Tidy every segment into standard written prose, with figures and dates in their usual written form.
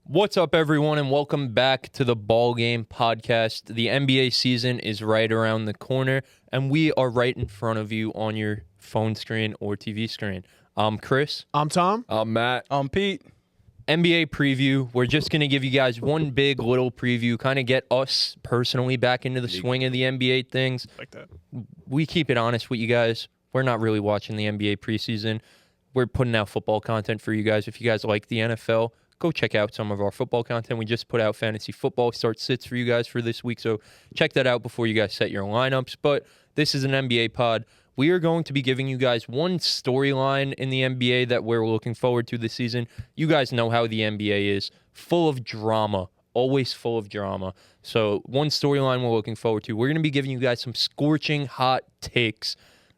What's up, everyone, and welcome back to the BallGame podcast. The NBA season is right around the corner, and we are right in front of you on your phone screen or TV screen. I'm Chris. I'm Tom. I'm Matt. I'm Pete. NBA preview. We're just going to give you guys one big little preview, kind of get us personally back into the swing of the NBA things. Like that. We keep it honest with you guys. We're not really watching the NBA preseason. We're putting out football content for you guys. If you guys like the NFL, go check out some of our football content. We just put out fantasy football start sits for you guys for this week, so check that out before you guys set your lineups. But this is an NBA pod. We are going to be giving you guys one storyline in the NBA that we're looking forward to this season. You guys know how the NBA is, full of drama, always full of drama. So one storyline we're looking forward to. We're going to be giving you guys some scorching hot takes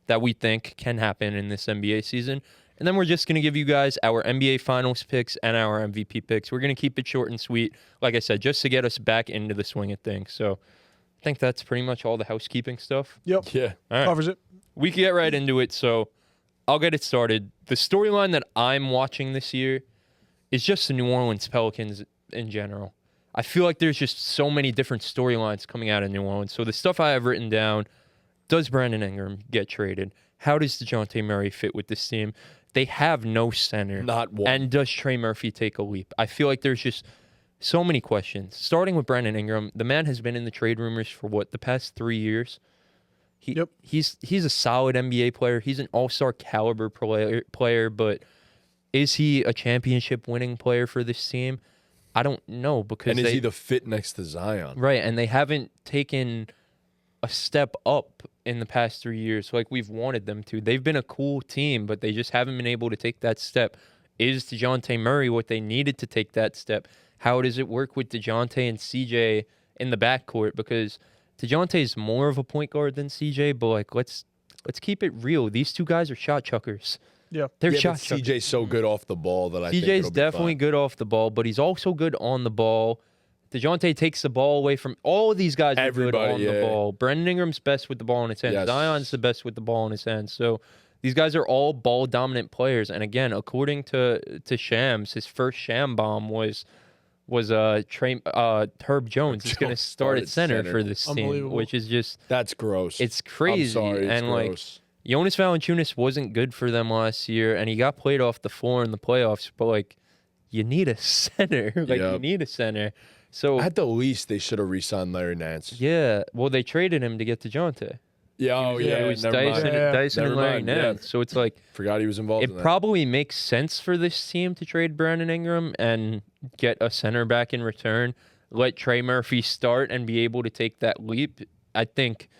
that we think can happen in this NBA season. And then we're just going to give you guys our NBA Finals picks and our MVP picks. We're going to keep it short and sweet, like I said, just to get us back into the swing of things. So I think that's pretty much all the housekeeping stuff. Yep. Yeah. All right. Covers it. We can get right into it, so I'll get it started. The storyline that I'm watching this year is just the New Orleans Pelicans in general. I feel like there's just so many different storylines coming out of New Orleans. So the stuff I have written down, does Brandon Ingram get traded? How does DeJounte Murray fit with this team? They have no center. Not one. And does Trey Murphy take a leap? I feel like there's just so many questions. Starting with Brandon Ingram, the man has been in the trade rumors for the past 3 years? He's a solid NBA player. He's an all-star caliber player, but is he a championship winning player for this team? I don't know because and is he the fit next to Zion? Right, and they haven't taken a step up in the past 3 years like we've wanted them to. They've been a cool team, but they just haven't been able to take that step. Is DeJounte Murray what they needed to take that step? How does it work with DeJounte and CJ in the backcourt? Because DeJounte is more of a point guard than CJ, but like let's keep it real. These two guys are shot chuckers. Yeah. They're Yeah, shot but chuckers. CJ's so good off the ball that I think CJ's it'll be definitely fine. good off the ball, but he's also good on the ball. DeJounte takes the ball away from all of these guys. Are good on the ball. Brendan Ingram's best with the ball in his hands. Yes. Zion's the best with the ball in his hands. So these guys are all ball dominant players. And again, according to Shams, his first Sham bomb was Herb Jones is going to start at center for this team, which is just That's gross. it's crazy. I'm sorry, it's and gross. like Jonas Valanciunas wasn't good for them last year, and he got played off the floor in the playoffs. But like, you need a center. You need a center. So At the least, they should have re-signed Larry Nance. yeah, well, they traded him to get DeJounte. Yeah, It was never Dyson, mind. Yeah. Dyson and Never Larry mind, Nance. yeah. So it's like Forgot he was involved in it that. probably makes sense for this team to trade Brandon Ingram and get a center back in return. Let Trey Murphy start and be able to take that leap. I think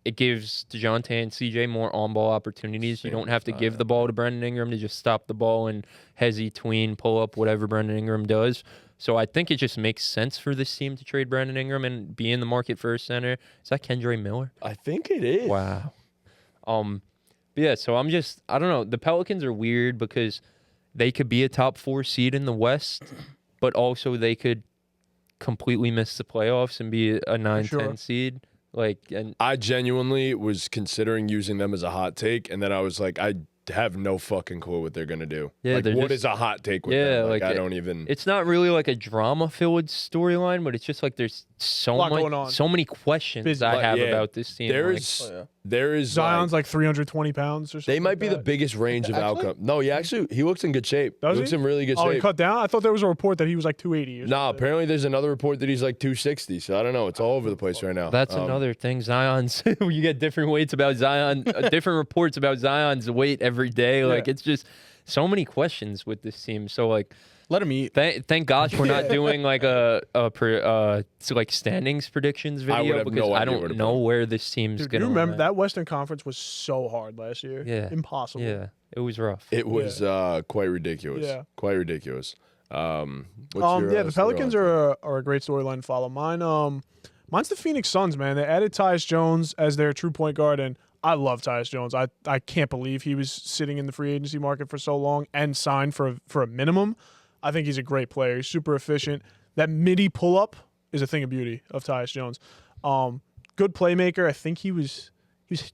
it gives DeJounte and CJ more on-ball opportunities. You don't have to give the ball to Brandon Ingram to just stop the ball and hezzy, tween, pull up, whatever Brandon Ingram does. So I think it just makes sense for this team to trade Brandon Ingram and be in the market for a center. Is that Kendra Miller? I think it is. Wow. But yeah, so I don't know. The Pelicans are weird because they could be a top 4 seed in the West, but also they could completely miss the playoffs and be a 9-10 seed. And I genuinely was considering using them as a hot take, and then I was like, I have no fucking clue what they're gonna do. Yeah, like, what is a hot take with them? Like, I don't even. It's not really like a drama-filled storyline, but it's just like there's so Lot going on. so many questions Busy. I have Yeah, about this team. There is Zion's like 320 pounds or something. they might like be that. the biggest range of outcome. No, he looks in good shape. Does he he? looks in really good Oh, he shape. cut down? I thought there was a report that he was like 280 or Nah, something. apparently there's another report that he's like 260. So I don't know. It's all over the place right now. That's another thing. Zion's, you get different weights about Zion, different reports about Zion's weight every day. Like, it's just so many questions with this team. So, like, Let him eat. thank gosh we're not doing like like standings predictions I would video have because no I idea where don't to know put 'em. where this team's Dude, going you to remember that Western Conference was so hard last year? Yeah. Impossible. Yeah, it was rough. It was quite ridiculous. Yeah. Quite ridiculous. The Pelicans are a great storyline to follow. Mine's the Phoenix Suns, man. They added Tyus Jones as their true point guard, and I love Tyus Jones. I can't believe he was sitting in the free agency market for so long and signed for a minimum. I think he's a great player. He's super efficient. That midi pull-up is a thing of beauty of Tyus Jones. Good playmaker. I think he was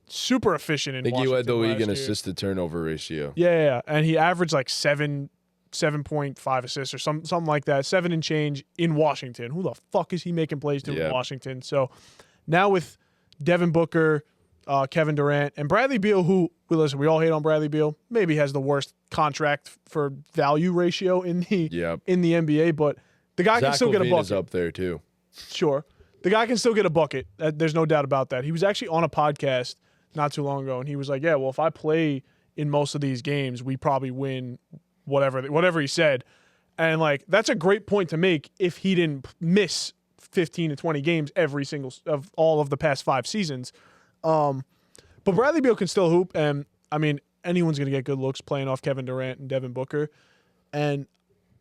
super efficient in I think he led the Washington league in last year. assist to turnover ratio. Yeah, and he averaged like 7 7.5 assists or something like that, 7 and change in Washington. Who the fuck is he making plays to in Washington? So now with Devin Booker, Kevin Durant, and Bradley Beal, who, listen, we all hate on Bradley Beal, maybe has the worst contract for value ratio in the NBA, but the guy can still get a bucket. Is up there too. Sure. The guy can still get a bucket. There's no doubt about that. He was actually on a podcast not too long ago, and he was like, yeah, well, if I play in most of these games, we probably win whatever he said. And, like, that's a great point to make if he didn't miss 15 to 20 games every single of all of the past 5 seasons. But Bradley Beal can still hoop, and, I mean, anyone's going to get good looks playing off Kevin Durant and Devin Booker. And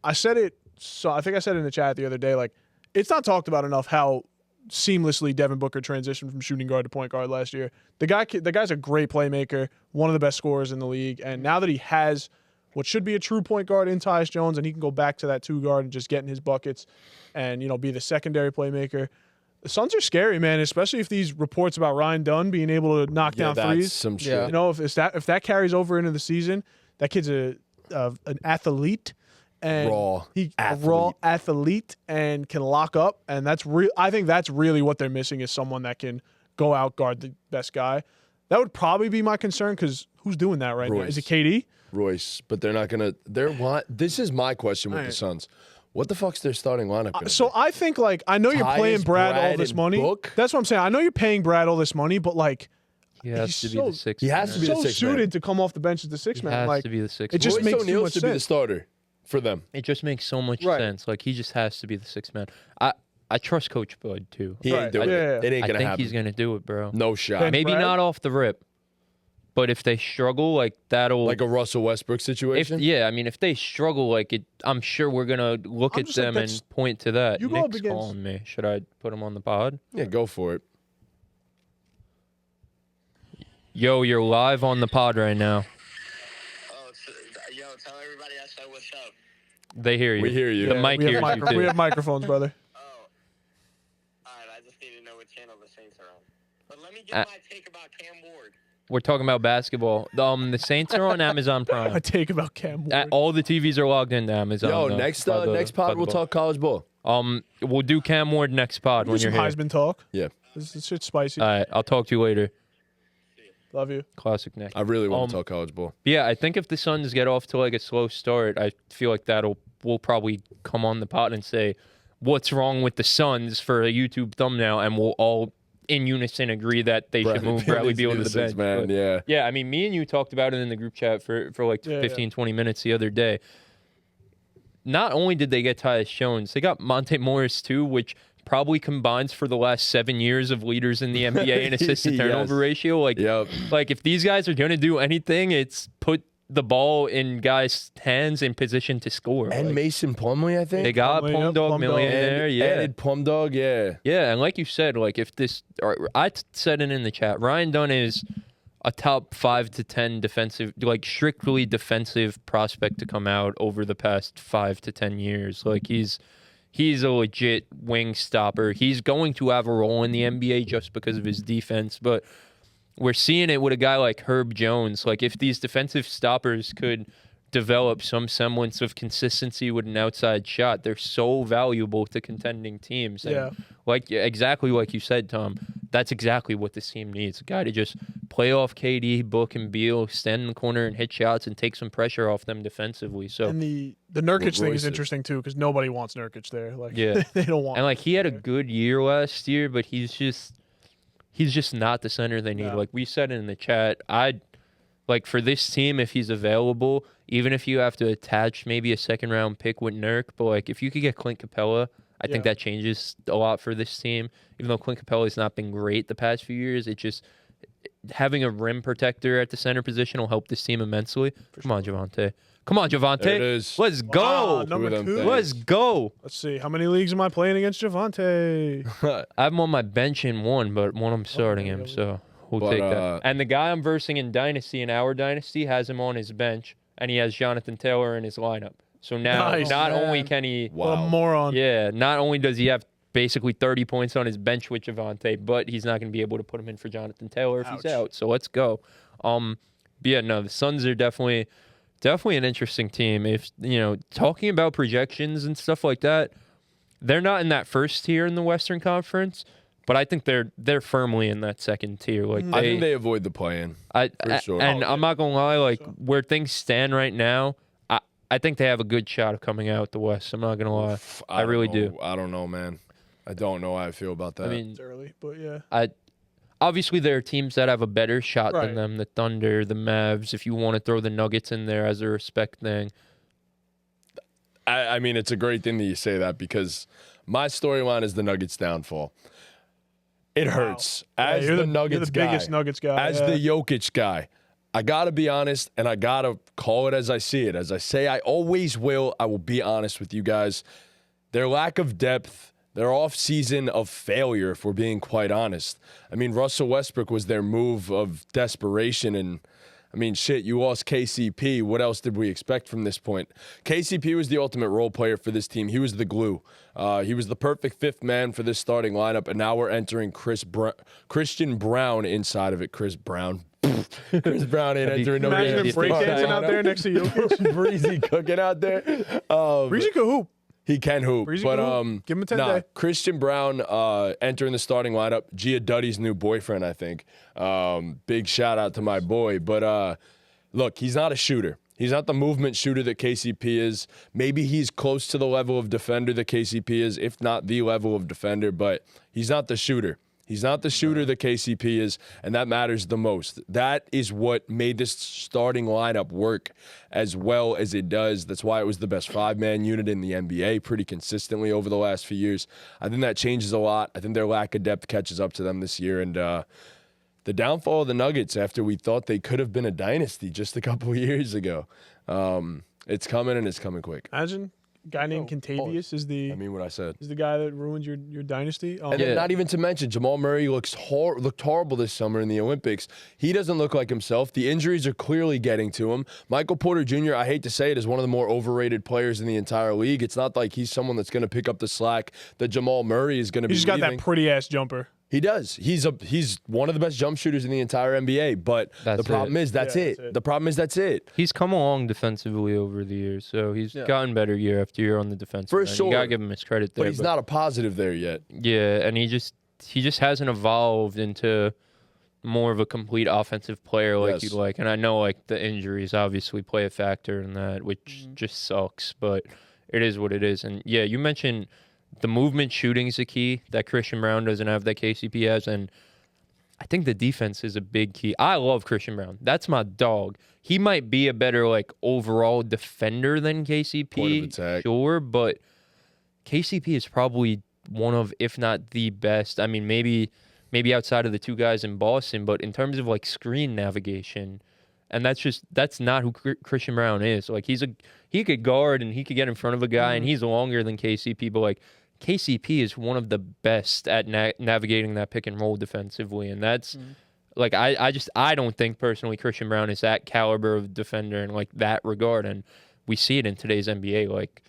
I said it, so I think I said it in the chat the other day, like, it's not talked about enough how seamlessly Devin Booker transitioned from shooting guard to point guard last year. The guy's a great playmaker, one of the best scorers in the league, and now that he has what should be a true point guard in Tyus Jones, and he can go back to that 2 guard and just getting his buckets and, you know, be the secondary playmaker. The Suns are scary, man, especially if these reports about Ryan Dunn being able to knock down threes. Some shit. You know, if that carries over into the season, that kid's an athlete. And a raw athlete and can lock up, and that's real. I think that's really what they're missing is someone that can go out guard the best guy. That would probably be my concern because who's doing that right now? Is it KD? Royce, but they're not gonna. This is my question with the Suns. What the fuck's their starting lineup gonna so be? I think, like, I know you're paying Brad all this money. Book? That's what I'm saying. I know you're paying Brad all this money, but, like, he has to be the sixth. He has to be the so sixth suited man. to come off the bench as the sixth man. He has Like, to be the sixth. it just Royce makes too O'Neal much should be the sense. starter for them. It just makes so much sense. Like, he just has to be the sixth man. I trust Coach Bud too. He ain't doing it. It ain't gonna I think happen. he's gonna do it, bro. No shot. Maybe Brad? not off the rip, but if they struggle, like, that'll Like a Russell Westbrook situation. I mean, if they struggle, like, it, I'm sure we're gonna look I'm at just like, them that's- and point to that. you go up Nick's against- calling me. Should I put him on the pod? Yeah, go for it. Yo, you're live on the pod right now. Oh, yo, tell everybody I said what's up. They hear you. We hear you. The Yeah, mic we have hears you we too. have microphones, brother. Oh. All right, I just need to know what channel the Saints are on. But let me get my take about Cam Ward. We're talking about basketball. The Saints are on Amazon Prime. I take about Cam Ward. All the TVs are logged into Amazon. Yo, though, next by the pod we'll ball. talk college ball. We'll do Cam Ward next pod Do when some you're here. Heisman talk. Yeah, This shit's spicy. All right, I'll talk to you later. Love you. Classic Nick. I really want to talk college ball. Yeah, I think if the Suns get off to like a slow start, I feel like we'll probably come on the pod and say what's wrong with the Suns for a YouTube thumbnail, and we'll all in unison agree that they should move Bradley Beal to the bench. Man, But, yeah. yeah, I mean, me and you talked about it in the group chat for like 15, 20 minutes the other day. Not only did they get Tyus Jones, they got Monte Morris too, which probably combines for the last 7 years of leaders in the NBA in assist to turnover ratio. Like, like if these guys are going to do anything, it's put the ball in guys' hands in position to score. And like, Mason Plumlee, I think. they got Plumlee, Plum yep, Dog Plum Dog. millionaire. And Yeah. added Plum Dog, yeah. Yeah, and like you said, like if this, I said it in the chat, Ryan Dunn is a top 5 to 10 defensive, like strictly defensive prospect to come out over the past 5 to 10 years. Like he's a legit wing stopper. He's going to have a role in the NBA just because of his defense, but we're seeing it with a guy like Herb Jones. Like if these defensive stoppers could develop some semblance of consistency with an outside shot, they're so valuable to contending teams. And Yeah. like exactly like you said, Tom, that's exactly what this team needs. A guy to just play off KD, Book, and Beal, stand in the corner and hit shots and take some pressure off them defensively. So And the Nurkic thing Royce is interesting too because nobody wants Nurkic there. Like, Yeah. they don't want. and like he had a there. good year last year, but he's just not the center they need. No. Like we said in the chat, I'd like for this team if he's available, even if you have to attach maybe a second round pick with Nurk, but like if you could get Clint Capella, I think Yeah. that changes a lot for this team. Even though Clint Capella's not been great the past few years, it just having a rim protector at the center position will help this team immensely. Come on, Javante. Come on, Javante. There it is. Let's Wow, go. number Two of them 2. things. Let's go. Let's see. How many leagues am I playing against Javante? I have him on my bench in one, but one I'm starting him, so we'll But, take that. And the guy I'm versing in Dynasty, in our Dynasty, has him on his bench, and he has Jonathan Taylor in his lineup. So now, Nice, not man. only can he, What a Wow. moron. yeah, not only does he have basically 30 points on his bench with Javante, but he's not going to be able to put him in for Jonathan Taylor if he's Ouch. out. So let's go. But yeah, no, the Suns are definitely definitely an interesting team. If talking about projections and stuff like that, they're not in that first tier in the Western Conference, but I think they're firmly in that second tier. Like I think they avoid the play-in. For sure. And I'm not gonna lie, like where things stand right now, I think they have a good shot of coming out the West. I'm not gonna lie, I really do. I don't know, man. I don't know how I feel about that. I mean, It's early, but yeah. Obviously, there are teams that have a better shot Right. than them. The Thunder, the Mavs. If you want to throw the Nuggets in there as a respect thing, I mean, it's a great thing that you say that because my storyline is the Nuggets' downfall. It hurts. As you're the Nuggets you're the guy, biggest Nuggets guy. as the Jokic guy, I got to be honest, and I got to call it as I see it. As I say, I always will. I will be honest with you guys. Their lack of depth, their off-season of failure, if we're being quite honest. I mean, Russell Westbrook was their move of desperation, and I mean, shit, you lost KCP. What else did we expect from this point? KCP was the ultimate role player for this team. He was the glue. He was the perfect fifth man for this starting lineup, and now we're entering Christian Brown inside of it. Chris Brown. Chris Brown ain't entering no Imagine him breakdancing out there next to Jokic. Breezy cooking out there. Breezy could hoop. He can hoop. Breezy but can hoop. Give him a 10 day. Christian Brown entering the starting lineup. Gia Duddy's new boyfriend, I think. Big shout out to my boy. But look, he's not a shooter. He's not the movement shooter that KCP is. Maybe he's close to the level of defender that KCP is, if not the level of defender, but he's not the shooter. He's not the shooter that KCP is, and that matters the most. That is what made this starting lineup work as well as it does. That's why it was the best five-man unit in the NBA pretty consistently over the last few years. I think that changes a lot. I think their lack of depth catches up to them this year, and the downfall of the Nuggets after we thought they could have been a dynasty just a couple of years ago. It's coming, and it's coming quick. Imagine a guy named Contavious is the I mean what I said. is the guy that ruined your dynasty. And then not even to mention, Jamal Murray looked horrible this summer in the Olympics. He doesn't look like himself. The injuries are clearly getting to him. Michael Porter Jr., I hate to say it, is one of the more overrated players in the entire league. It's not like he's someone that's going to pick up the slack that Jamal Murray is going to be He's just got leaving. that pretty ass jumper. He does. He's one of the best jump shooters in the entire NBA. But the problem is that's it. The problem is that's it. he's come along defensively over the years, so he's gotten better year after year on the defensive For end. sure. You gotta give him his credit there. But he's not a positive there yet. Yeah, and he just hasn't evolved into more of a complete offensive player like you'd like. And I know like the injuries obviously play a factor in that, which just sucks, but it is what it is. And yeah, you mentioned the movement shooting is a key that Christian Brown doesn't have that KCP has, and I think the defense is a big key. I love Christian Brown. That's my dog. He might be a better like overall defender than KCP, Point of attack. sure, but KCP is probably one of, if not the best. I mean, maybe outside of the two guys in Boston, but in terms of like screen navigation, and that's not who Christian Brown is. Like he could guard and he could get in front of a guy, and he's longer than KCP, but like KCP is one of the best at navigating that pick and roll defensively, and that's like I don't think personally Christian Brown is that caliber of defender in like that regard, and we see it in today's NBA. Like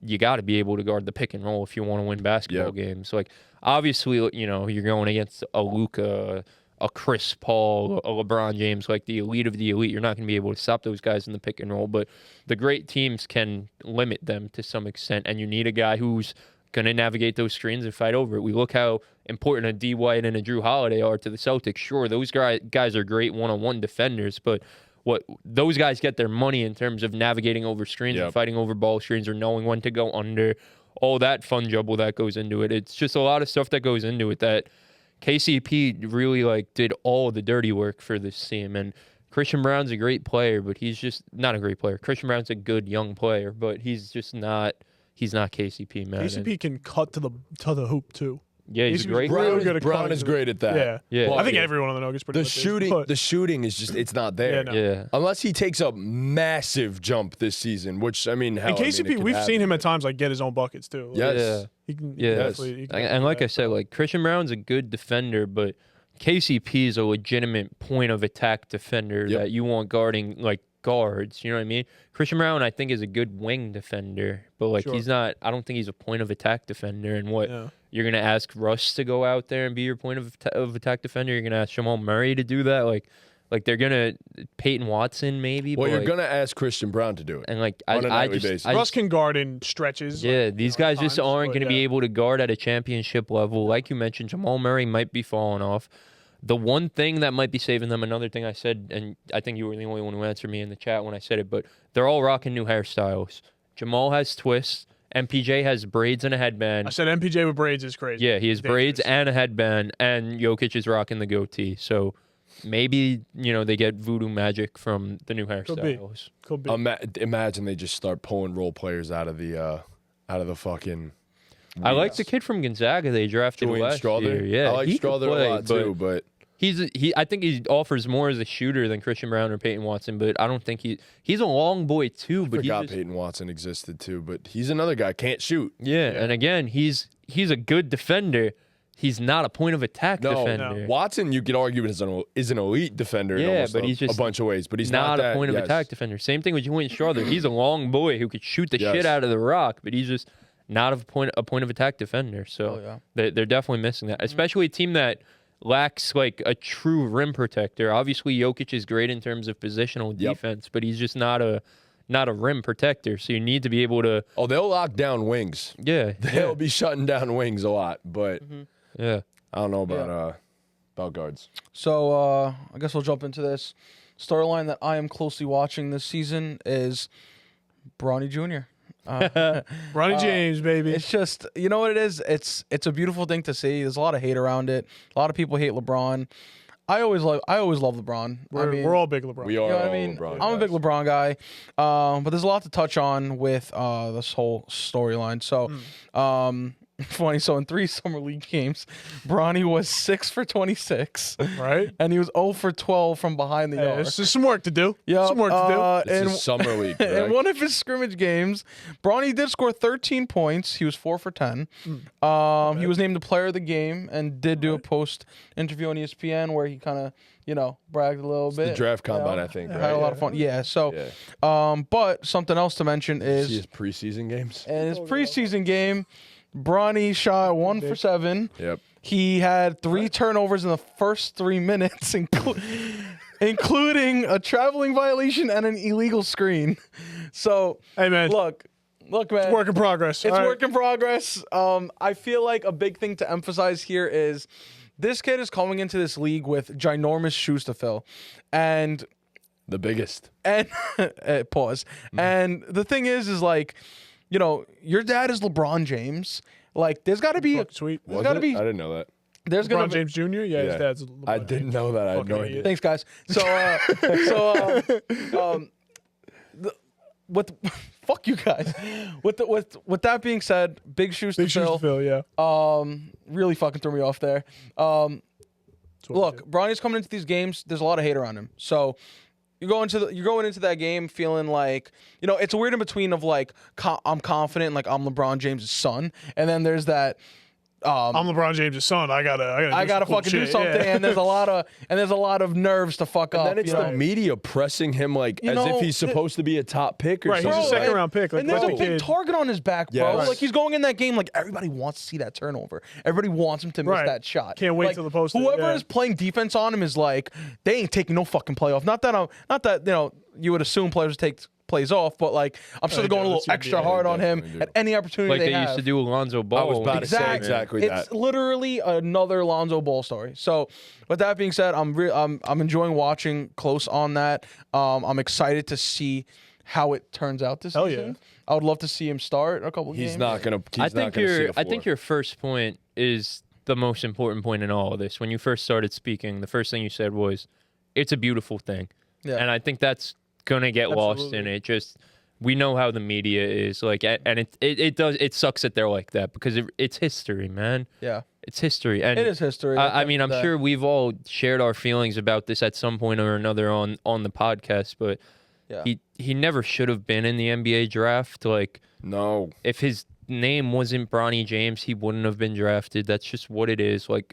you got to be able to guard the pick and roll if you want to win basketball games. Like obviously, you're going against a Luka, a Chris Paul, a LeBron James, like the elite of the elite. You're not going to be able to stop those guys in the pick and roll, but the great teams can limit them to some extent, and you need a guy who's going to navigate those screens and fight over it. We look how important a D. White and a Drew Holiday are to the Celtics. Sure, those guys are great one-on-one defenders, but what those guys get their money in terms of navigating over screens and fighting over ball screens or knowing when to go under, all that fun juggle that goes into it. It's just a lot of stuff that goes into it that KCP really like did all the dirty work for this team. And Christian Brown's a great player, but he's just not a great player. Christian Brown's a good young player, but he's just not. He's not KCP, man. KCP can cut to the hoop too. Yeah, he's a great. Brown is great at that. Yeah. Yeah. I think everyone on the Nuggets pretty much The shooting is just it's not there. Yeah, no. Yeah. Unless he takes a massive jump this season, which I mean, hell, And KCP, we've seen him at times like get his own buckets too. Like, Yes. he can. Yeah. Definitely, he can And like do I that. said, like Christian Brown's a good defender, but KCP is a legitimate point of attack defender that you want guarding like guards. You know what I mean? Christian Brown, I think, is a good wing defender, but like he's not. I don't think he's a point of attack defender. And what you're gonna ask Russ to go out there and be your point of attack defender? You're gonna ask Jamal Murray to do that? Like, Like they're gonna Peyton Watson maybe. Well, but you're like, gonna ask Christian Brown to do it. and like on a I nightly just basis. Russ can guard in stretches. yeah, like, these you know, guys at just times, aren't but going to be able to guard at a championship level. Like you mentioned, Jamal Murray might be falling off. The one thing that might be saving them, another thing I said, and I think you were the only one who answered me in the chat when I said it, but they're all rocking new hairstyles. Jamal has twists. MPJ has braids and a headband. I said MPJ with braids is crazy. Yeah, he has braids Dangerous. and a headband, and Jokic is rocking the goatee. So maybe, they get voodoo magic from the new hairstyles. Could be. Imagine they just start pulling role players out of the fucking. I like the kid from Gonzaga they drafted Julian last Strawther. year. Yeah, I like he could Strawther play, a lot too, but I think he offers more as a shooter than Christian Brown or Peyton Watson, but I don't think he's a long boy too. I But forgot Peyton Watson existed too. But he's another guy can't shoot. yeah, and again, he's a good defender. He's not a point of attack defender. Watson, you could argue is an elite defender. in almost but he's a just bunch of ways. But he's not that, a point of attack defender. Same thing with Julian Strawther. He's a long boy who could shoot the shit out of the rock, but he's just not a point of attack defender. So they're definitely missing that, especially a team that lacks like a true rim protector. Obviously, Jokic is great in terms of positional defense, but he's just not a rim protector. So you need to be able to. Oh, they'll lock down wings. Yeah, They'll be shutting down wings a lot, but yeah. I don't know about guards. So I guess we'll jump into this. Storyline that I am closely watching this season is Bronny Jr. Bronny James, baby. It's just, you know what it is? It's a beautiful thing to see. There's a lot of hate around it. A lot of people hate LeBron. I always love LeBron. We're all big LeBron. We are. You know what all I mean? LeBron I'm a big guys. LeBron guy. But there's a lot to touch on with this whole storyline. So, funny. So in 3 summer league games, Bronny was 6 for 26, Right? and he was 0 for 12 from behind the Hey, arc. there's some work to do. Yep, Some work to do. This is summer league. In correct? one of his scrimmage games, Bronny did score 13 points. He was 4 for 10. He was named the player of the game and did do a post interview on ESPN where he kind of, bragged a little bit. the draft combine, I think. Had Right? a lot of fun. Yeah. So, but something else to mention is See his preseason games. in his preseason game, Bronny shot 1 for 7. Yep. He had 3 turnovers in the first 3 minutes, including a traveling violation and an illegal screen. So, Hey, man. look, man. Work in progress. It's All right. work in progress. I feel like a big thing to emphasize here is this kid is coming into this league with ginormous shoes to fill. And The biggest. pause. And the thing is like, your dad is LeBron James. Like, there's got to be Fucking sweet. there's Was got to it? be I didn't know that. there's gonna LeBron James Jr. Yeah, his dad's LeBron I didn't James. know that. I had Fucking no idiot. idea. Thanks, guys. Fuck you guys. With that being said, big shoes Big to shoes fill. to fill, yeah. Really fucking threw me off there. Look, Bronny's coming into these games. There's a lot of hate around him. So you're going into that game feeling like, it's a weird in between of like I'm confident, like I'm LeBron James' son, and then there's that. I'm LeBron James' son. I gotta fucking do shit, something, yeah. and there's a lot of nerves to fuck up. Then it's the media pressing him like as if he's supposed to be a top pick or Right, he's something. a second round pick. Like, and there's a let the big kid- target on his back, bro. Yes. Like, he's going in that game like everybody wants to see that turnover. Everybody wants him to miss Right. that shot. Can't wait Like, till the post. Whoever yeah. is playing defense on him is like, they ain't taking no fucking playoff. Not that you would assume players would take plays off, but like I'm sure they're going a little that's extra NBA. hard on him definitely do. at any opportunity Like they have. used to do Alonzo Ball. I was about to say exactly It's that. literally another Lonzo Ball story. So, with that being said, I'm enjoying watching close on that. I'm excited to see how it turns out this Hell season. yeah. I would love to see him start a couple games. He's not gonna. I think your first point is the most important point in all of this. When you first started speaking, the first thing you said was, "It's a beautiful thing," Yeah. and I think that's gonna get lost in Absolutely. it. Just we know how the media is like, and it sucks that they're like that because it's history, man. Yeah. It's history, and It is history. I mean, I'm sure we've all shared our feelings about this at some point or another on the podcast, but Yeah. he never should have been in the NBA draft. Like, No. if his name wasn't Bronny James, he wouldn't have been drafted. That's just what it is. Like,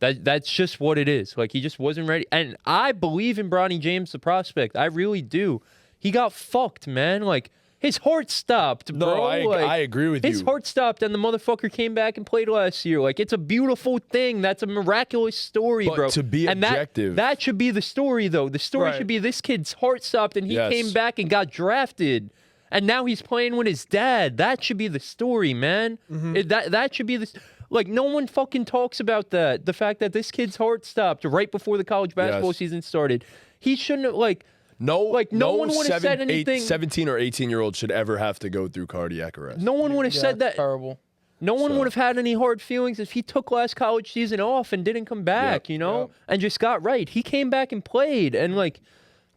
that's just what it is. Like, he just wasn't ready. And I believe in Bronny James, the prospect. I really do. He got fucked, man. Like, His heart stopped, bro. No, I agree with you. His heart stopped, and the motherfucker came back and played last year. Like, it's a beautiful thing. That's a miraculous story, But bro. to be and objective, that should be the story, though. The story should be this kid's heart stopped, and he came back and got drafted. And now he's playing with his dad. That should be the story, man. That should be the... Like, no one fucking talks about that. The fact that this kid's heart stopped right before the college basketball season started. He shouldn't have, no one would have said anything. 17 or 18-year-old should ever have to go through cardiac arrest. No one would have said that. Terrible. No one would have had any hard feelings if he took last college season off and didn't come back, and just got right. He came back and played, and, like,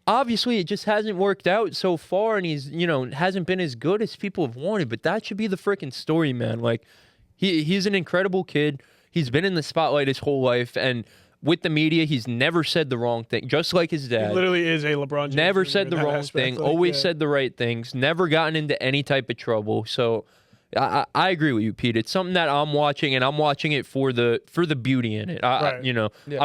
obviously it just hasn't worked out so far, and he's, hasn't been as good as people have wanted, but that should be the freaking story, man. Like, he's an incredible kid. He's been in the spotlight his whole life, and with the media, he's never said the wrong thing, just like his dad. He literally is a LeBron James. Never said the wrong thing, always said the right things, never gotten into any type of trouble. So I agree with you, Pete. It's something that I'm watching, and I'm watching it for the beauty in it. I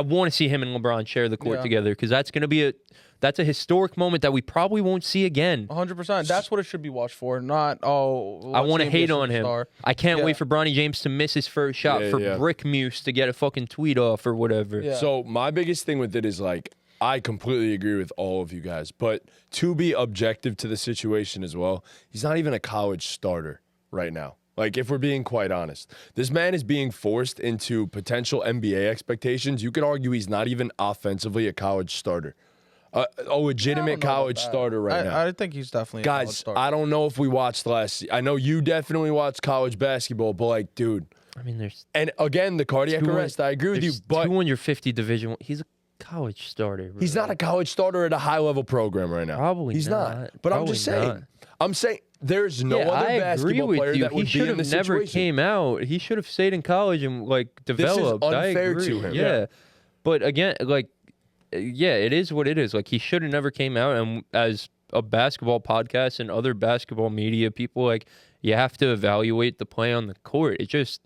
want to see him and LeBron share the court together, because that's going to be that's a historic moment that we probably won't see again. 100%. That's what it should be watched for, not, I want to hate on him. I can't wait for Bronny James to miss his first shot Brick Muse to get a fucking tweet off or whatever. Yeah. So my biggest thing with it is, like, I completely agree with all of you guys, but to be objective to the situation as well, he's not even a college starter right now. Like, if we're being quite honest, this man is being forced into potential NBA expectations. You could argue he's not even offensively a college starter. A legitimate college starter now. I think he's definitely a Guys, college starter. I don't know if we watched I know you definitely watched college basketball, but, like, dude. I mean, there's... And, again, the cardiac arrest, I agree with you, but... 250 Division I. He's a college starter, bro. He's not a college starter at a high-level program right now. Probably he's not. But I'm just saying. I'm saying there's no other basketball player that would be in this situation. He should have never came out. He should have stayed in college and, like, developed. This is unfair to him. Yeah. But, again, like... Yeah, it is what it is. Like, he should have never came out. And as a basketball podcast and other basketball media people, like, you have to evaluate the play on the court. It just,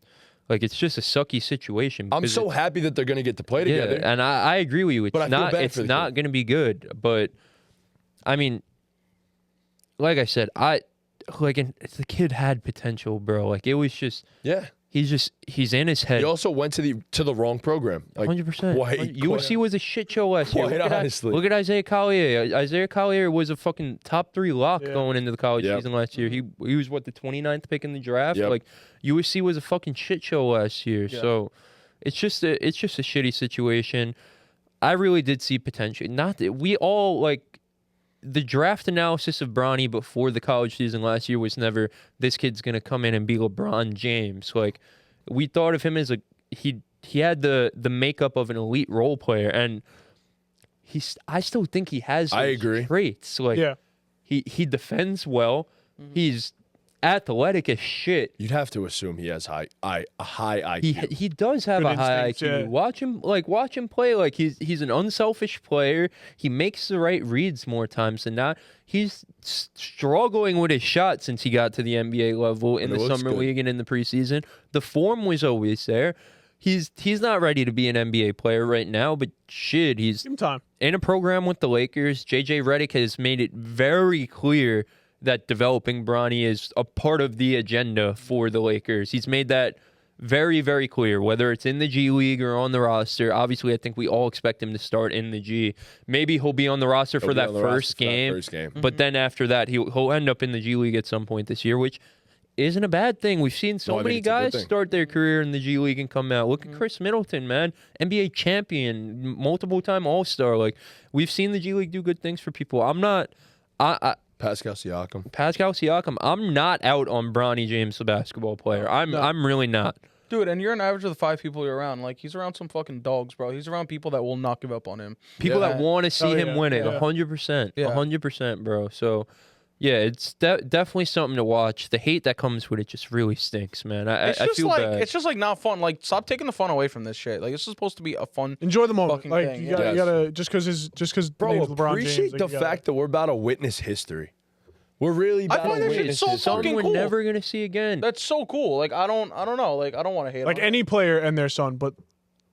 like, it's just a sucky situation. I'm so happy that they're going to get to play together. And I agree with you. It's not going to be good. But, I mean, like I said, the kid had potential, bro. Like, it was just... Yeah. He's in his head. He also went to the wrong program. Like, 100%. USC was a shit show last year. Honestly. Look at Isaiah Collier. Isaiah Collier was a fucking top 3 lock going into the college season last year. He was the 29th pick in the draft. Yep. Like, USC was a fucking shit show last year. Yeah. So it's just a shitty situation. I really did see potential. Not that we all, like, the draft analysis of Bronny before the college season last year was never, this kid's going to come in and be LeBron James. Like, we thought of him as he had the makeup of an elite role player, and I still think he has those traits. Like, he defends well. Mm-hmm. He's athletic as shit. You'd have to assume he has a high IQ. He does have a high IQ. Yeah. Watch him play. Like, he's an unselfish player. He makes the right reads more times than not. He's struggling with his shot since he got to the NBA level in the summer league and in the preseason. The form was always there. He's not ready to be an NBA player right now, but shit, he's in a program with the Lakers. JJ Redick has made it very clear that developing Bronny is a part of the agenda for the Lakers. He's made that very, very clear, whether it's in the G League or on the roster. Obviously, I think we all expect him to start in the G. Maybe he'll be on the roster for that first game. But then after that, he'll end up in the G League at some point this year, which isn't a bad thing. We've seen so many guys start their career in the G League and come out. Look at Chris Middleton, man. NBA champion, multiple-time All-Star. Like, we've seen the G League do good things for people. Pascal Siakam. I'm not out on Bronny James, the basketball player. I'm really not. Dude, and you're an average of the 5 people you're around. Like, he's around some fucking dogs, bro. He's around people that will not give up on him. People that want to see him win it. 100%. 100%, bro. So, yeah, it's definitely something to watch. The hate that comes with it just really stinks, man. I feel bad. It's just, like, not fun. Like, stop taking the fun away from this shit. Like, it's supposed to be a fun, enjoy the moment. Like, thing. You gotta just because bro, name's LeBron appreciate James, the fact that we're about to witness history. We're really about I find to that shit witness so history. fucking we're cool. never gonna see again. That's so cool. Like, I don't know. Like, I don't want to hate like on any player and their son, but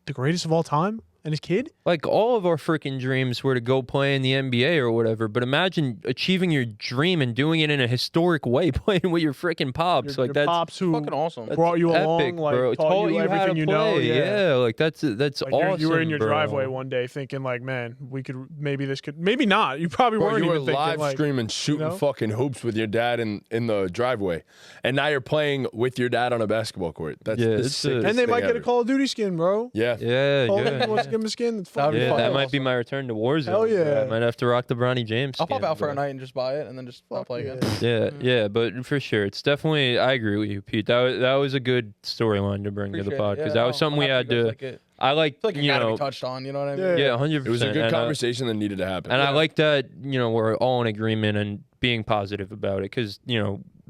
the greatest of all time. And his kid? Like, all of our freaking dreams were to go play in the NBA or whatever, but imagine achieving your dream and doing it in a historic way, playing with your freaking pops. Your That's pops who Fucking awesome. brought you epic, along, like bro. taught you how to everything you know. play. Yeah. Like that's Like awesome. you were in your bro. driveway one day thinking like, man, maybe not. You probably Bro, weren't you were even thinking live like, streaming, shooting fucking hoops with your dad in the driveway, and now you're playing with your dad on a basketball court. That's Yeah, the it's sickest and they thing might get a ever. Call of Duty skin, bro. Yeah, Yeah, Call of yeah. Duty wants to give him a skin. It's That'd be fucking Yeah, fucking that might awesome. be my return to Warzone. Hell yeah. bro. I might have to rock the Bronny James. I'll pop skin, out for bro. a night and just buy it and then just not play again. Yeah, but for sure, it's definitely. I agree with you, Pete. That was a good storyline to bring to the Appreciate pod it. because Yeah, that was no, something I'm we happy had you guys to. like it. I like I feel like it you gotta know. be touched on. You know what I mean? Yeah. Yeah, 100%. it was a good and, conversation that needed to happen. And I like that, we're all in agreement and being positive about it because,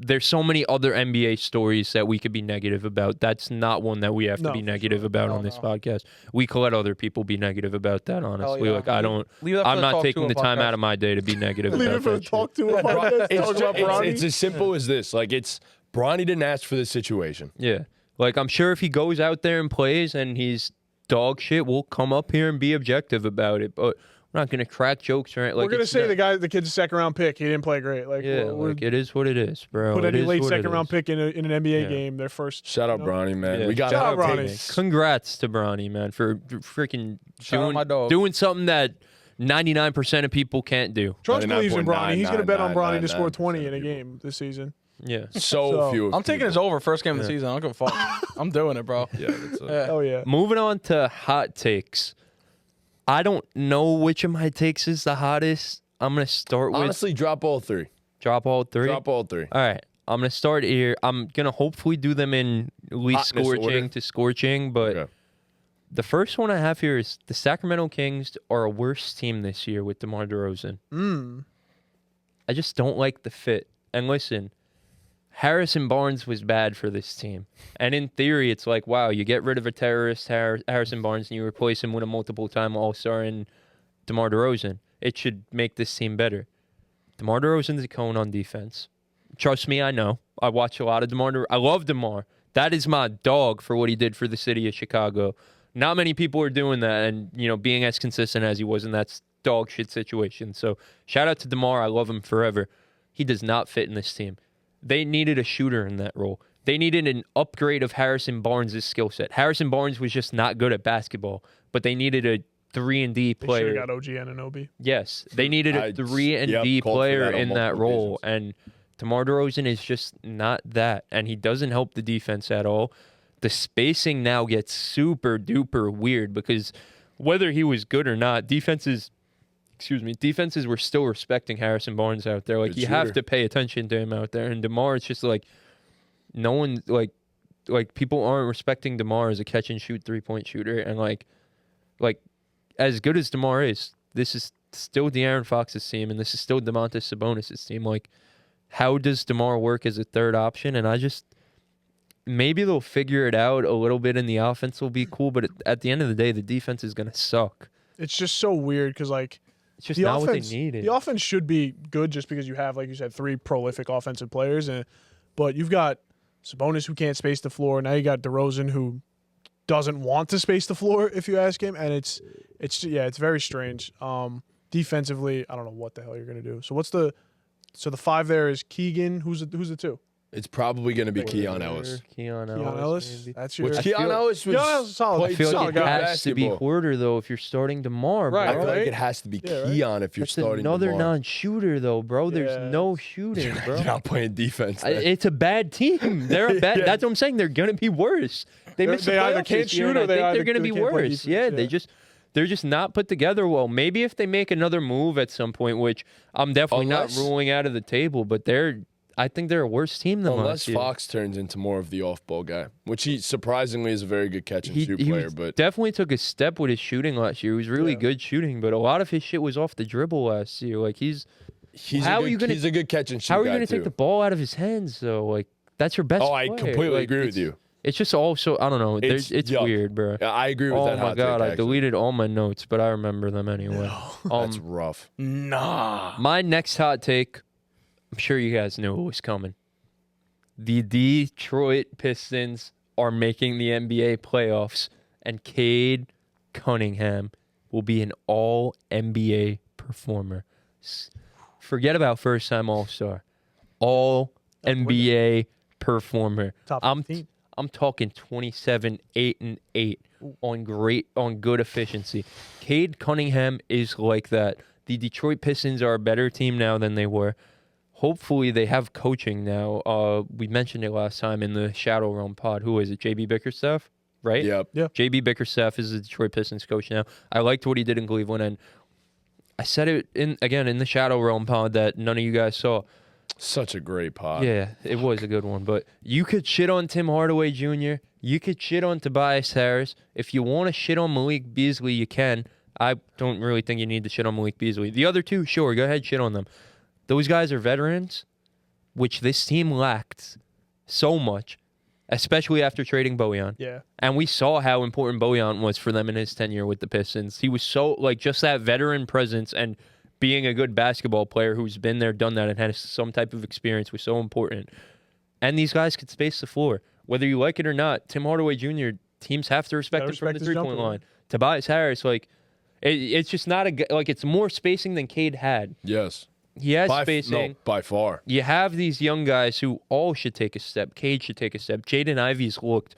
there's so many other NBA stories that we could be negative about. That's not one that we have to No, be for negative sure. about No, on this no. podcast. We can let other people be negative about that, honestly. yeah. Like, I don't, Leave that for I'm the not Talk taking To the time podcast. out of my day to be negative Leave about it for the that shit. talk to a podcast. it's, Talk about Bronny. it's as simple as this. Like, it's Bronny didn't ask for this situation. Yeah. Like, I'm sure if he goes out there and plays and he's dog shit, we'll come up here and be objective about it. But we're not going to crack jokes or anything. Like, We're gonna it's say not- the kid's a second round pick. He didn't play great. Like, Yeah, we're like, it is what it is, bro. put It any is late what it second round is. pick in an NBA Yeah. game. Their first. Shout out Bronny, man. Yeah. We got Shout out hot Bronny. takes. Congrats to Bronny, man, for freaking Shout out my dog. doing something that 99% of people can't do. Trunks believes in Bronny. He's gonna bet on Bronny to score 99.999% 20 in a of game this season. Yeah. So few. I'm taking his over first game of the season. I don't give a fuck. I'm doing it, bro. Yeah, that's Yeah. Oh yeah. Moving on to hot takes. I don't know which of my takes is the hottest. I'm going to start with Honestly, drop all three. drop all three. Drop all three. All right. I'm going to start here. I'm going to hopefully do them in least Hotness order. scorching to scorching, but Okay. the first one I have here is the Sacramento Kings are a worse team this year with DeMar DeRozan. I just don't like the fit. And listen, Harrison Barnes was bad for this team. And in theory, it's like, wow, you get rid of a terrorist, Harrison Barnes, and you replace him with a multiple-time All-Star in DeMar DeRozan. It should make this team better. DeMar DeRozan's a cone on defense. Trust me, I know. I watch a lot of DeMar. I love DeMar. That is my dog for what he did for the city of Chicago. Not many people are doing that and, being as consistent as he was in that dog shit situation. So shout out to DeMar. I love him forever. He does not fit in this team. They needed a shooter in that role. They needed an upgrade of Harrison Barnes' skill set. Harrison Barnes was just not good at basketball, but they needed a 3-and-D They should player. have got OG Anunoby. Yes, they needed a 3-and-D called for player that on in that multiple role, occasions. and DeMar DeRozan is just not that, and he doesn't help the defense at all. The spacing now gets super duper weird because whether he was good or not, defenses were still respecting Harrison Barnes out there. Like, Good you have shooter. to pay attention to him out there, and DeMar, it's just like no one like people aren't respecting DeMar as a catch and shoot 3-point shooter, and like as good as DeMar is, this is still De'Aaron Fox's team, and this is still Domantas Sabonis' team. Like, how does DeMar work as a third option? And I just maybe they'll figure it out a little bit, and the offense will be cool. But at the end of the day, the defense is gonna suck. It's just so weird because like It's just the not offense, what they needed. the offense should be good just because you have, like you said, 3 prolific offensive players, but you've got Sabonis who can't space the floor. Now you got DeRozan who doesn't want to space the floor if you ask him, and it's very strange. Defensively, I don't know what the hell you're gonna do. So the 5 there is Keegan. Who's the 2? It's probably going to be Keon Ellis. Keon Keon Ellis. maybe. That's your. Which I Keon feel- Ellis was Keon Ellis is solid. I played feel like solid it guy. has to be basketball. Huerter, though, if you're starting DeMar, Right, I bro. feel like right? it has to be Yeah, right. Keon if you're That's starting another DeMar. non-shooter, though, bro. Yeah. There's no shooting, bro. You're not playing defense. then. It's a bad team. They're a bad. Yeah. That's what I'm saying. They're gonna be worse. They missed the They either playoffs can't this year, shoot and or I they think either- they're gonna they be can't play worse. defense, yeah. They're just not put together well. Maybe if they make another move at some point, which I'm definitely Unless- not ruling out of the table, but I think they're a worse team than Unless last year. Fox turns into more of the off-ball guy, which he surprisingly is a very good catch and shoot He player. But definitely took a step with his shooting last year. He was really Yeah. good shooting, but a lot of his shit was off the dribble last year. Like he's How a are you good, gonna- he's a good catch and shoot how are you guy going to take too. the ball out of his hands though? Like, that's your best Oh, I player. completely Like, agree with it's- you. It's just also, I don't know. It's It's yuck. weird, bro. Yeah, I agree with Oh that. my hot god, take, I actually. deleted all my notes, but I remember them anyway. That's rough. Nah. My next hot take, I'm sure you guys knew it was coming. The Detroit Pistons are making the NBA playoffs, and Cade Cunningham will be an all-NBA performer. Forget about first-time All-Star. All-NBA performer. Top 15. I'm talking 27, 8, and 8 on good efficiency. Cade Cunningham is like that. The Detroit Pistons are a better team now than they were. Hopefully, they have coaching now. We mentioned it last time in the Shadow Realm pod. Who is it? JB Bickerstaff, right? Yep. Yeah. JB Bickerstaff is the Detroit Pistons coach now. I liked what he did in Cleveland, and I said it in the Shadow Realm pod that none of you guys saw. Such a great pod. Yeah, it was a good one. But you could shit on Tim Hardaway Jr. You could shit on Tobias Harris. If you want to shit on Malik Beasley, you can. I don't really think you need to shit on Malik Beasley. The other two, sure, go ahead, shit on them. Those guys are veterans, which this team lacked so much, especially after trading Bojan. Yeah. And we saw how important Bojan was for them in his tenure with the Pistons. He was so, just that veteran presence and being a good basketball player who's been there, done that, and has some type of experience was so important. And these guys could space the floor. Whether you like it or not, Tim Hardaway Jr., teams have to respect him from the three-point line. Tobias Harris, it's just not it's more spacing than Cade had. Yes. He has spacing. No, by far. You have these young guys who all should take a step. Cade should take a step. Jaden Ivey's looked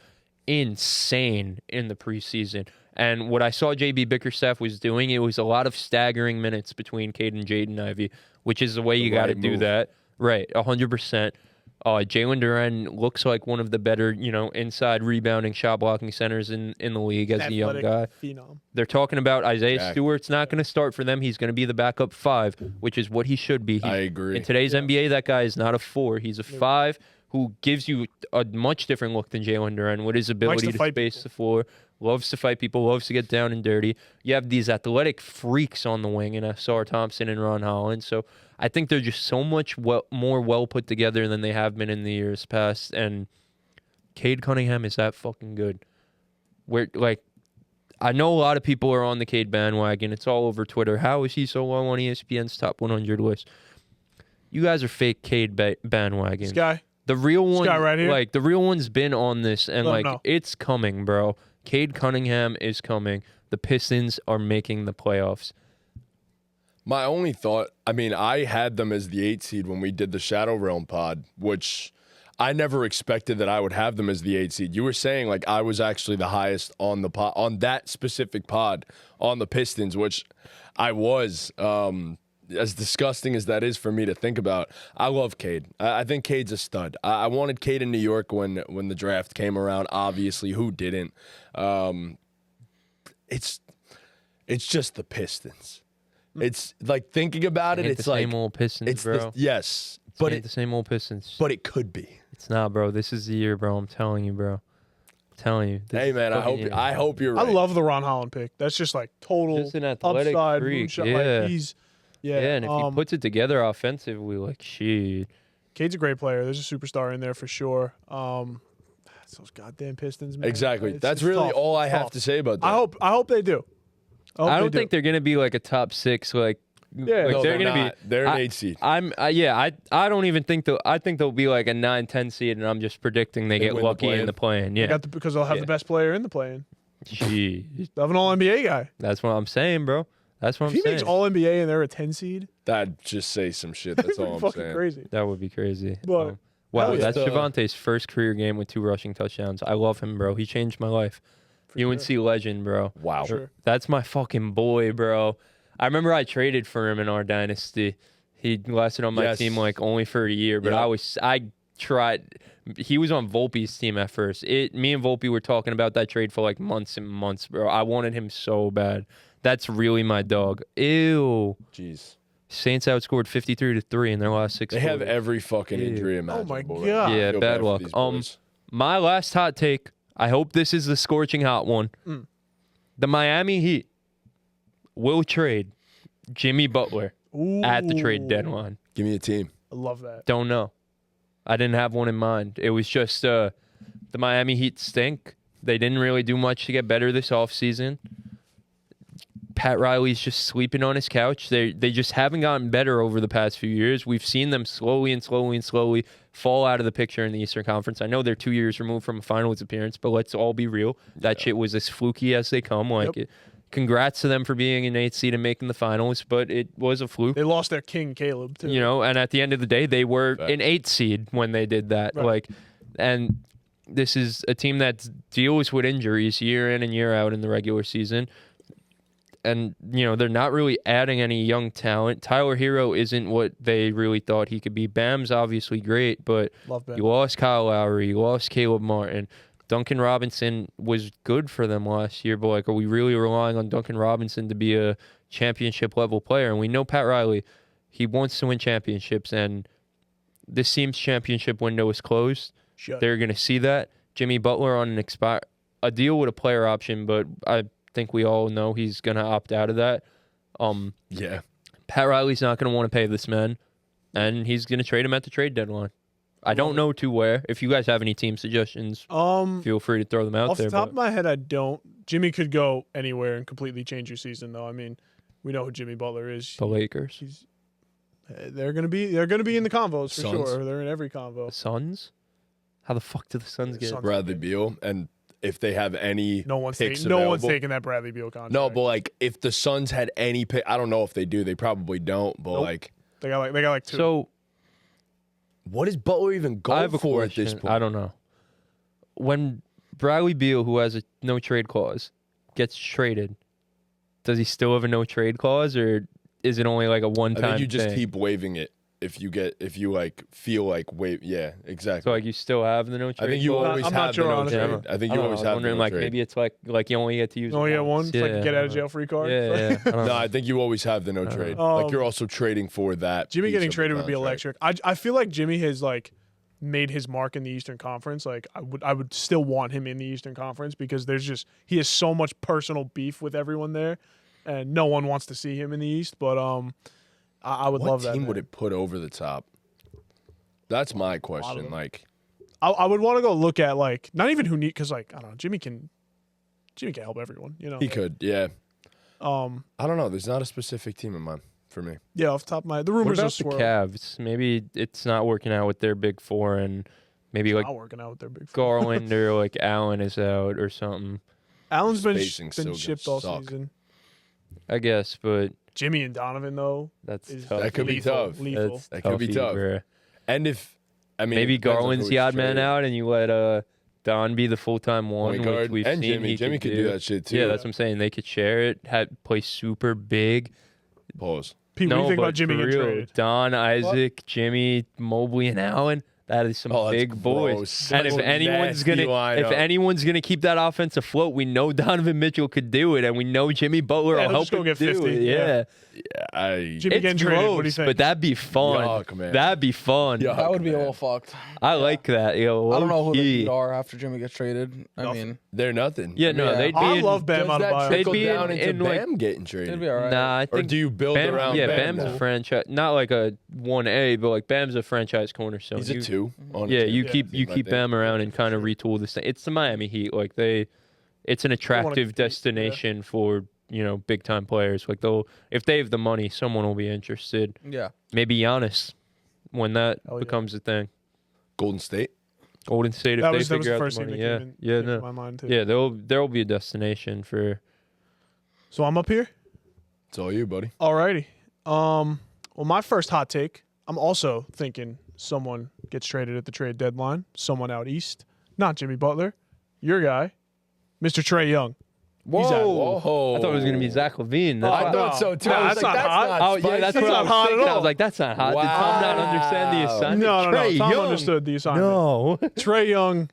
insane in the preseason. And what I saw JB Bickerstaff was doing, it was a lot of staggering minutes between Cade and Jaden Ivey, which is the way you got to do that. Right, 100%. Jalen Duren looks like one of the better, inside rebounding, shot blocking centers in the league as a young guy. Phenom. They're talking about Isaiah Stewart's not going to start for them. He's going to be the backup 5, which is what he should be. I agree. In today's NBA, that guy is not a 4. He's a 5 who gives you a much different look than Jalen Duren with his ability to space the floor. Loves to fight people, loves to get down and dirty. You have these athletic freaks on the wing in Asar Thompson and Ron Holland. So I think they're just so much more well put together than they have been in the years past. And Cade Cunningham is that fucking good. I know a lot of people are on the Cade bandwagon. It's all over Twitter. How is he so low on ESPN's top 100 list? You guys are fake Cade bandwagon. This guy. The real one, guy right here? the real one's been on this, and it's coming, bro. Cade Cunningham is coming. The Pistons are making the playoffs. My only thought, I had them as the 8 seed when we did the Shadow Realm pod, which I never expected that I would have them as the 8 seed. You were saying I was actually the highest on the pod, on that specific pod on the Pistons, which I was. As disgusting as that is for me to think about, I love Cade. I think Cade's a stud. I wanted Cade in New York when the draft came around. Obviously, who didn't? It's just the Pistons. It's thinking about it. It's the same old Pistons, bro. Yes, but it's the same old Pistons. But it could be. It's not, bro. This is the year, bro. I'm telling you, bro. I'm telling you. Hey, man. I hope you're right. I love the Ron Holland pick. That's just total just an athletic upside freak. moonshot. Yeah. And if he puts it together offensively, shit. Cade's a great player. There's a superstar in there for sure. Those goddamn Pistons, man. Exactly. That's really tough. all I have to say about that. I hope they do. I don't think they're gonna be a top 6. No, they're gonna not. be. They're an 8 seed. I don't even think they'll. I think they'll be a 9-10 seed, and I'm just predicting they get lucky in the play-in. Yeah, because they'll have the best player in the play-in. Jeez. They'll have an All-NBA guy. That's what I'm saying, bro. That's what I'm saying. If he makes All-NBA and they're a 10 seed, that'd just say some shit. That's all I'm fucking saying. crazy. That would be crazy. But wow, that's Javante's first career game with 2 rushing touchdowns. I love him, bro. He changed my life. UNC legend, bro. Wow. Sure. That's my fucking boy, bro. I remember I traded for him in our dynasty. He lasted on my team only for a year, but I tried. He was on Volpe's team at first. Me and Volpe were talking about that trade for months and months, bro. I wanted him so bad. That's really my dog. Ew. Jeez. Saints outscored 53-3 in their last 6 They quarters. have every fucking injury imaginable. Oh my right God. now. Yeah, I feel bad for luck. these boys. My last hot take, I hope this is the scorching hot one. The Miami Heat will trade Jimmy Butler at the trade deadline. Give me a team. I love that. Don't know. I didn't have one in mind. It was just the Miami Heat stink. They didn't really do much to get better this offseason. Pat Riley's just sleeping on his couch. They just haven't gotten better over the past few years. We've seen them slowly fall out of the picture in the Eastern Conference. I know they're 2 years removed from a finals appearance, but let's all be real. That shit was as fluky as they come. Like, congrats to them for being an 8th seed and making the finals, but it was a fluke. They lost their king, Caleb, too. You know, and at the end of the day, they were an 8th seed when they did that. Right. Like, and this is a team that deals with injuries year in and year out in the regular season. And, you know, they're not really adding any young talent. Tyler Hero isn't what they really thought he could be. Bam's obviously great, but Love Bam. you lost Kyle Lowry, you lost Caleb Martin. Duncan Robinson was good for them last year, but, like, are we really relying on Duncan Robinson to be a championship-level player? And we know Pat Riley, he wants to win championships, and this team's championship window is closed. They're going to see that. Jimmy Butler on a deal with a player option, but I think we all know he's going to opt out of that. Pat Riley's not going to want to pay this man, and he's going to trade him at the trade deadline. I don't know to where. If you guys have any team suggestions, feel free to throw them out there. Off the top of my head, I don't. Jimmy could go anywhere and completely change your season, though. I mean, we know who Jimmy Butler is. The Lakers. They're gonna be in the convos for Suns. sure. They're in every convo. The Suns? How the fuck do the Suns get? Suns. Bradley Beal, and if they have any No one's picks taking available- that Bradley Beal contract. No, but like if the Suns had any pick, I don't know if they do. They probably don't. But Nope. like, they got like 2. So what is Butler even I going have a for question. at this point? I don't know. When Bradley Beal, who has a no trade clause, gets traded, does he still have a no trade clause, or is it only like a I one-time think you just thing? keep waiving it if you like feel like waive. Yeah, exactly. So like you still have the no trade. I think you clause? always I'm not have sure, the no honestly. trade. I think I you don't know, always I was have the wondering, no like trade. maybe it's like you only get to use. you only it get one. once. It's like a Yeah, get I out of don't jail free card. know. Yeah, I don't No, know. I think you always have the no trade. know. Like you're also trading for that. Jimmy piece getting of the traded would be contract. electric. I feel like Jimmy has like made his mark in the Eastern Conference. Like I would still want him in the Eastern Conference because he has so much personal beef with everyone there, and no one wants to see him in the East. But I would What love that. team man. would it put over the top? That's my question. them. Like, I would want to go look at like not even who need because like I don't know Jimmy can help everyone. You know. he could, yeah. I I don't know. There's not a specific team in mind for me. Yeah, off the top of my head, the What rumors about are the swirling. Cavs? Maybe it's not working out with their big four, and maybe like Not working out with their big. Garland or like Allen is out or something. Allen's been Spacing's still gonna shipped all suck. season. I guess, but Jimmy and Donovan though. that's is tough. That could be lethal, tough. Lethal. That's That could be toughy, tough. bruh. And if I mean Maybe it depends on Garland's who the he's odd man traded. out, and you let Don be the full-time one, Point which guard, we've and seen. Jimmy. He Jimmy could do that shit too. Yeah, that's what I'm saying. They could share it. Play super big. Pause. Pete, what do you think but about Jimmy for getting real, traded? Don, Isaac, Jimmy, Mobley, and Allen. That is some Oh, that's big boys. gross. And if Such a anyone's nasty gonna lineup. keep that offense afloat, we know Donovan Mitchell could do it, and we know Jimmy Butler Yeah, will he'll help just go him get do 50, it. yeah. I Jimmy It's getting traded. gross, What do you think? but that'd be fun. Yuck, man. That'd be fun. Yuck. That would be a man. little fucked. I like that. Yo, I don't know who the low-key. Heat are after Jimmy gets traded. I Nothing. mean, They're nothing. Yeah, no, Yeah. they'd be. I in- love Bam Does that Adebayo. They'd trickle be down in- into in, like- Bam getting traded? it'd be all right. Nah, I Or think do you build Bam, around yeah, Bam? Bam's though? a franchise, not like a 1A, but like Bam's a franchise cornerstone. He's a You- 2. on a Yeah, team. you Yeah. keep I think. Bam around and kind of retool this thing. It's the Miami Heat, like it's an attractive compete, yeah. destination for big time players. Like if they have the money, someone will be interested. Yeah. Maybe Giannis when that Hell yeah. becomes a thing. Golden State. Golden State if that they was figure the out first the thing money. that Yeah, came to no. my mind too. Yeah, there'll be a destination for. So I'm up here. It's all you, buddy. Alrighty. Well, my first hot take. I'm also thinking someone gets traded at the trade deadline. Someone out east. Not Jimmy Butler. Your guy, Mr. Trey Young. He's out. Whoa. I thought it was gonna be Zach LaVine. That's I why- thought so too. No, I was that's like, not hot. Oh yeah, that's spicy. what I not was hot at thinking. I all. was like, that's not hot. Did Tom not understand the Wow. assignment? No. Trey Tom Young. understood the assignment. No. Trey Young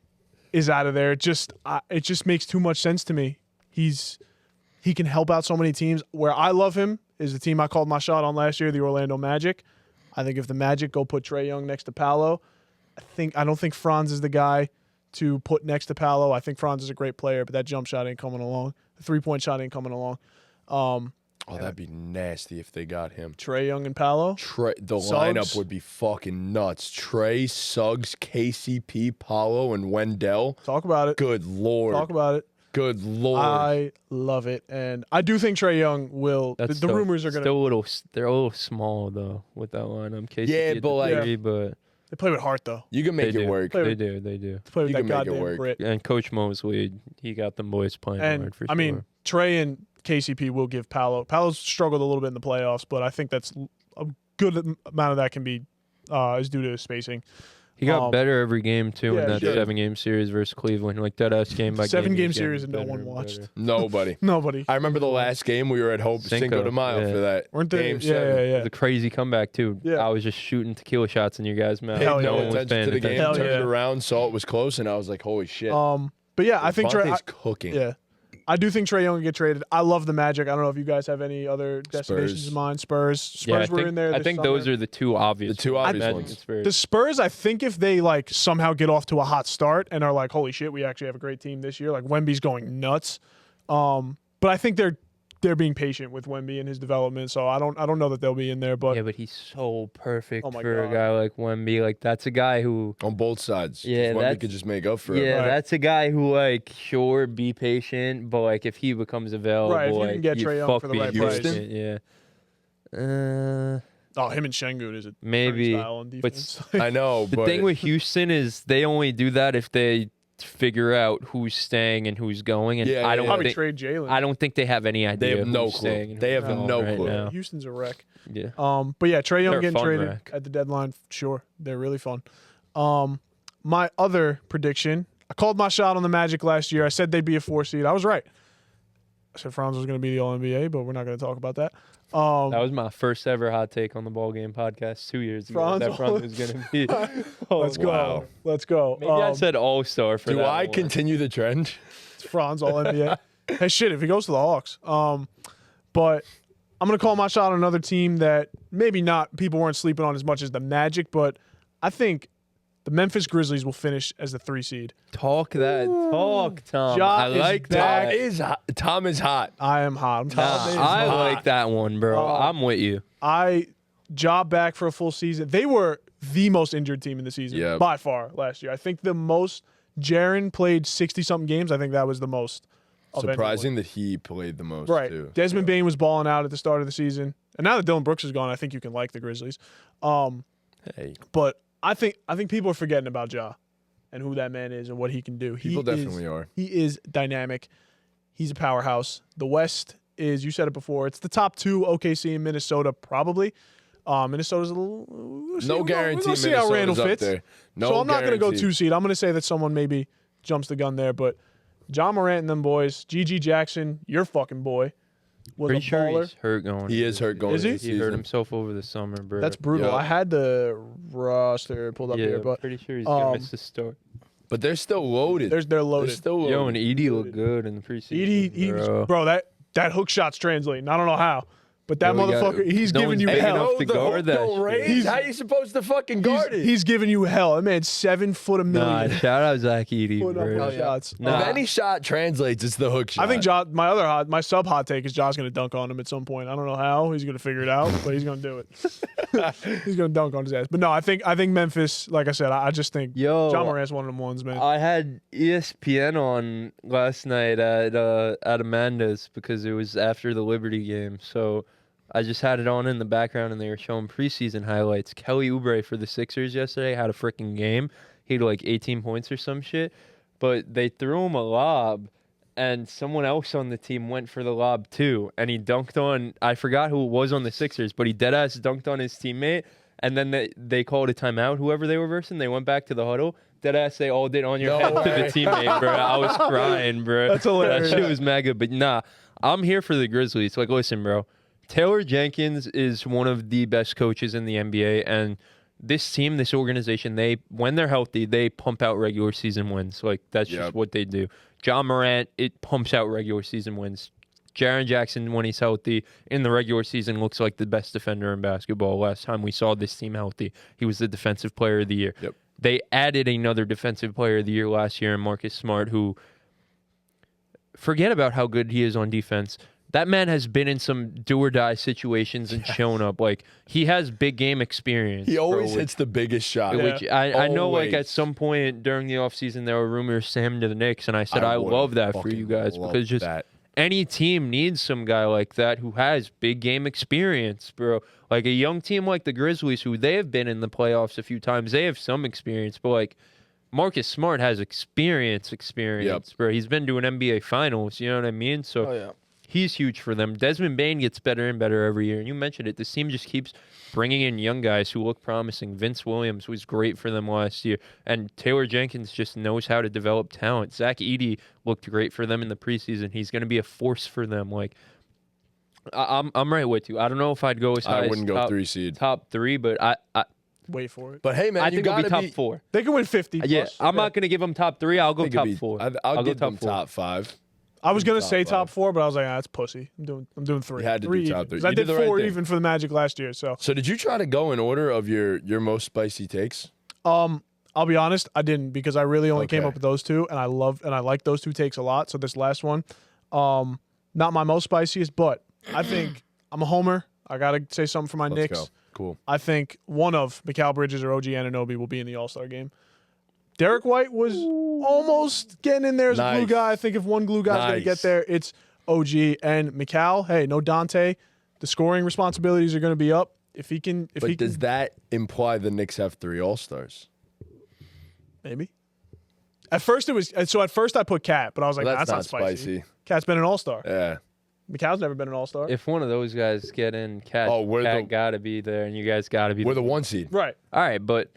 is out of there. It just makes too much sense to me. He can help out so many teams. Where I love him is the team I called my shot on last year, the Orlando Magic. I think if the Magic go put Trey Young next to Paolo, I don't think Franz is the guy to put next to Paolo. I think Franz is a great player, but that jump shot ain't coming along. The 3-point shot ain't coming along. Oh, that'd be nasty if they got him. Trey Young and Paolo. The Suggs. lineup would be fucking nuts. Trey, Suggs, KCP, Paulo, and Wendell. Talk about it. Good lord. Talk about it. Good lord. I love it, and I do think Trey Young will. That's The rumors are still gonna. a little. They're a little small though with that lineup. KCP Yeah, at but the like- three, but They play with heart though. You can make They it do. work. They do. They play with You that can make it goddamn work. grit. And Coach Mosley, he got them boys playing And hard for I sure. mean, Trey and KCP will give Paolo. Paolo's struggled a little bit in the playoffs, but I think that's a good amount of that can be is due to spacing. he got better every game too yeah, in that sure. 7-game series versus Cleveland. Like that ass game by game. 7-game he was series getting and no better one and watched. better. Nobody. Nobody. I remember the last game we were at Cinco de Mayo yeah. for that. Weren't they? Game Yeah, 7. yeah, It yeah. was a crazy comeback too. Yeah. I was just shooting tequila shots in your guys' mouth. Paid Hell no yeah. one was attention paying to the game. attention. Hell Turned yeah. it around, saw it was close, and I was like, "Holy shit!" But yeah, I think Trey. Devontae's cooking. Yeah, I do think Trey Young will get traded. I love the Magic. I don't know if you guys have any other destinations Spurs. in mind. Spurs Yeah, I were think, in there. I this think summer. those are the two obvious. The two ones. obvious Magic ones. and Spurs. The Spurs, I think if they like somehow get off to a hot start and are like, holy shit, we actually have a great team this year. Like Wemby's going nuts. But I think they're being patient with Wemby and his development. So I don't know that they'll be in there. But Yeah, but he's so perfect Oh my for God. a guy like Wemby. Like that's a guy who, On both sides. Yeah, One that's- could just make up for it. yeah, Right. that's a guy who like sure be patient, but like if he becomes available, Right, if you can like, get you Trae Young fuck for the being right price. patient, yeah. him and Şengün is a Maybe, turnstile on but defense. I know, The but thing with Houston is they only do that if they figure out who's staying and who's going, and Yeah, I yeah, don't Probably think trade Jalen. I don't think they have any idea. have no who's clue. staying and They who's have going no right clue. now. Houston's a wreck. Yeah. But yeah, Trae Young They're a getting fun traded wreck. at the deadline. Sure, they're really fun. My other prediction, I called my shot on the Magic last year. I said they'd be a 4 seed. I was right. I said Franz was going to be the All NBA, but we're not going to talk about that. That was my first ever hot take on the BallGame podcast 2 years ago. Franz That Franz was going to be. Oh, Let's go. wow. Let's go. Maybe I said All Star for do that I one. continue the trend? It's Franz All NBA. Hey, shit, if he goes to the Hawks. But I'm going to call my shot on another team that maybe not people weren't sleeping on as much as the Magic, but I think the Memphis Grizzlies will finish as the 3 seed. Talk that talk, Tom. Ja I is like back. that. Tom is hot. I am hot. I'm Nah, telling you. I like that one, bro. I'm with you. Job back for a full season. They were the most injured team in the season Yep. by far last year. I think the most Jaren played 60-something games. I think that was the most. Of Surprising that he played the most, anyone. Right. too. Desmond Bane was balling out at the start of the season. And now that Dylan Brooks is gone, I think you can like the Grizzlies. Hey, But I think people are forgetting about Ja and who that man is and what he can do. people definitely are. He is dynamic. He's a powerhouse. The West is, you said it before, it's the top 2, OKC and Minnesota probably. Minnesota's a little. No guarantee We'll see how Randall Minnesota's up fits. there. No So I'm not going to go guarantee. 2 seed. I'm going to say that someone maybe jumps the gun there. But John Morant and them boys, GG Jackson, your fucking boy, was Pretty a sure baller. he's hurt going. He is hurt going Is he? into the He hurt season. himself over the summer, bro. That's brutal. Yup. I had the roster pulled up yeah, here, but pretty sure he's gonna um, miss the start. But they're still loaded. they're They're loaded. still loaded. Yo, and Edie looked good in the preseason. Edie, bro, that hook shot's translating. I don't know how, but that Yo, we got- motherfucker, he's no giving one's you big hell. enough to the guard hook that don't shit. raise. How you supposed to fucking guard it? He's giving you hell. That man's 7 foot a Nah, million. shout out Zach Edie, Putting up bro. hook shots. Nah. If any shot translates, it's the hook shot. I think my sub hot take is Josh going to dunk on him at some point. I don't know how he's going to figure it out, but he's going to do it. He's going to dunk on his ass. But no, I think Memphis. Like I said, I just think Yo, John Morant's one of them ones, man. I had ESPN on last night at Amanda's because it was after the Liberty game. So I just had it on in the background and they were showing preseason highlights. Kelly Oubre for the Sixers yesterday had a freaking game. He had like 18 points or some shit. But they threw him a lob and someone else on the team went for the lob too. And he dunked on, I forgot who it was on the Sixers, but he deadass dunked on his teammate. And then they called a timeout, whoever they were versing. They went back to the huddle. Deadass, they all did on your head to the teammate, bro. I was crying, bro. That's hilarious. That shit was mega. But nah, I'm here for the Grizzlies. Like, listen, bro. Taylor Jenkins is one of the best coaches in the NBA. And this team, this organization, when they're healthy, they pump out regular season wins. Like, that's just what they do. John Morant, it pumps out regular season wins. Jaren Jackson, when he's healthy, in the regular season, looks like the best defender in basketball. Last time we saw this team healthy, he was the defensive player of the year. Yep. They added another defensive player of the year last year in Marcus Smart, who, forget about how good he is on defense. That man has been in some do-or-die situations and shown up. Like, he has big game experience. he always bro, hits the biggest shot. which I know, like, Always. at some point during the offseason, there were rumors to him to the Knicks, and I said, I would love that for fucking you guys love because just that. any team needs some guy like that who has big game experience, bro. Like a young team like the Grizzlies, who they have been in the playoffs a few times, they have some experience, but like Marcus Smart has experience, bro. He's been to an NBA Finals, you know what I mean? So he's huge for them. Desmond Bane gets better and better every year. And you mentioned it. This team just keeps bringing in young guys who look promising. Vince Williams was great for them last year. And Taylor Jenkins just knows how to develop talent. Zach Edey looked great for them in the preseason. He's going to be a force for them. Like, I'm right with you. I don't know if I'd go as high I wouldn't as go 3 seed. top 3, but I Wait for it. But hey, man, I you think it'll be gotta top 4. They can win 50. Yeah, plus. I'm not going to give them top 3. I'll go think it'd top be- 4. I'll go give them top 4. top 5. I was gonna top say 5. top 4, but I was like, that's pussy. I'm doing 3. You had to do 3 top even. 3. 'Cause I You did did the right 4 thing. even for the Magic last year. So So did you try to go in order of your most spicy takes? I'll be honest, I didn't because I really only came Okay. up with those 2, and I like those 2 takes a lot. So this last one, not my most spiciest, but I think I'm a homer. I gotta say something for my Let's Knicks. go. Cool. I think one of Mikal Bridges or OG Anunoby will be in the All-Star game. Derek White was almost getting in there as a glue Nice. guy. I think if one glue guy's going to get Nice. there, it's OG and Mikal. Hey, no Dante. The scoring responsibilities are going to be up. If he can, But does that imply the Knicks have 3 All-Stars? maybe. At first I put Cat, but I was like, Well, that's not spicy. Cat's been an All-Star. Yeah. Mikal's never been an All-Star. If one of those guys get in, Cat got to be there, and you guys got to be We're the 1 seed. Right. All right, but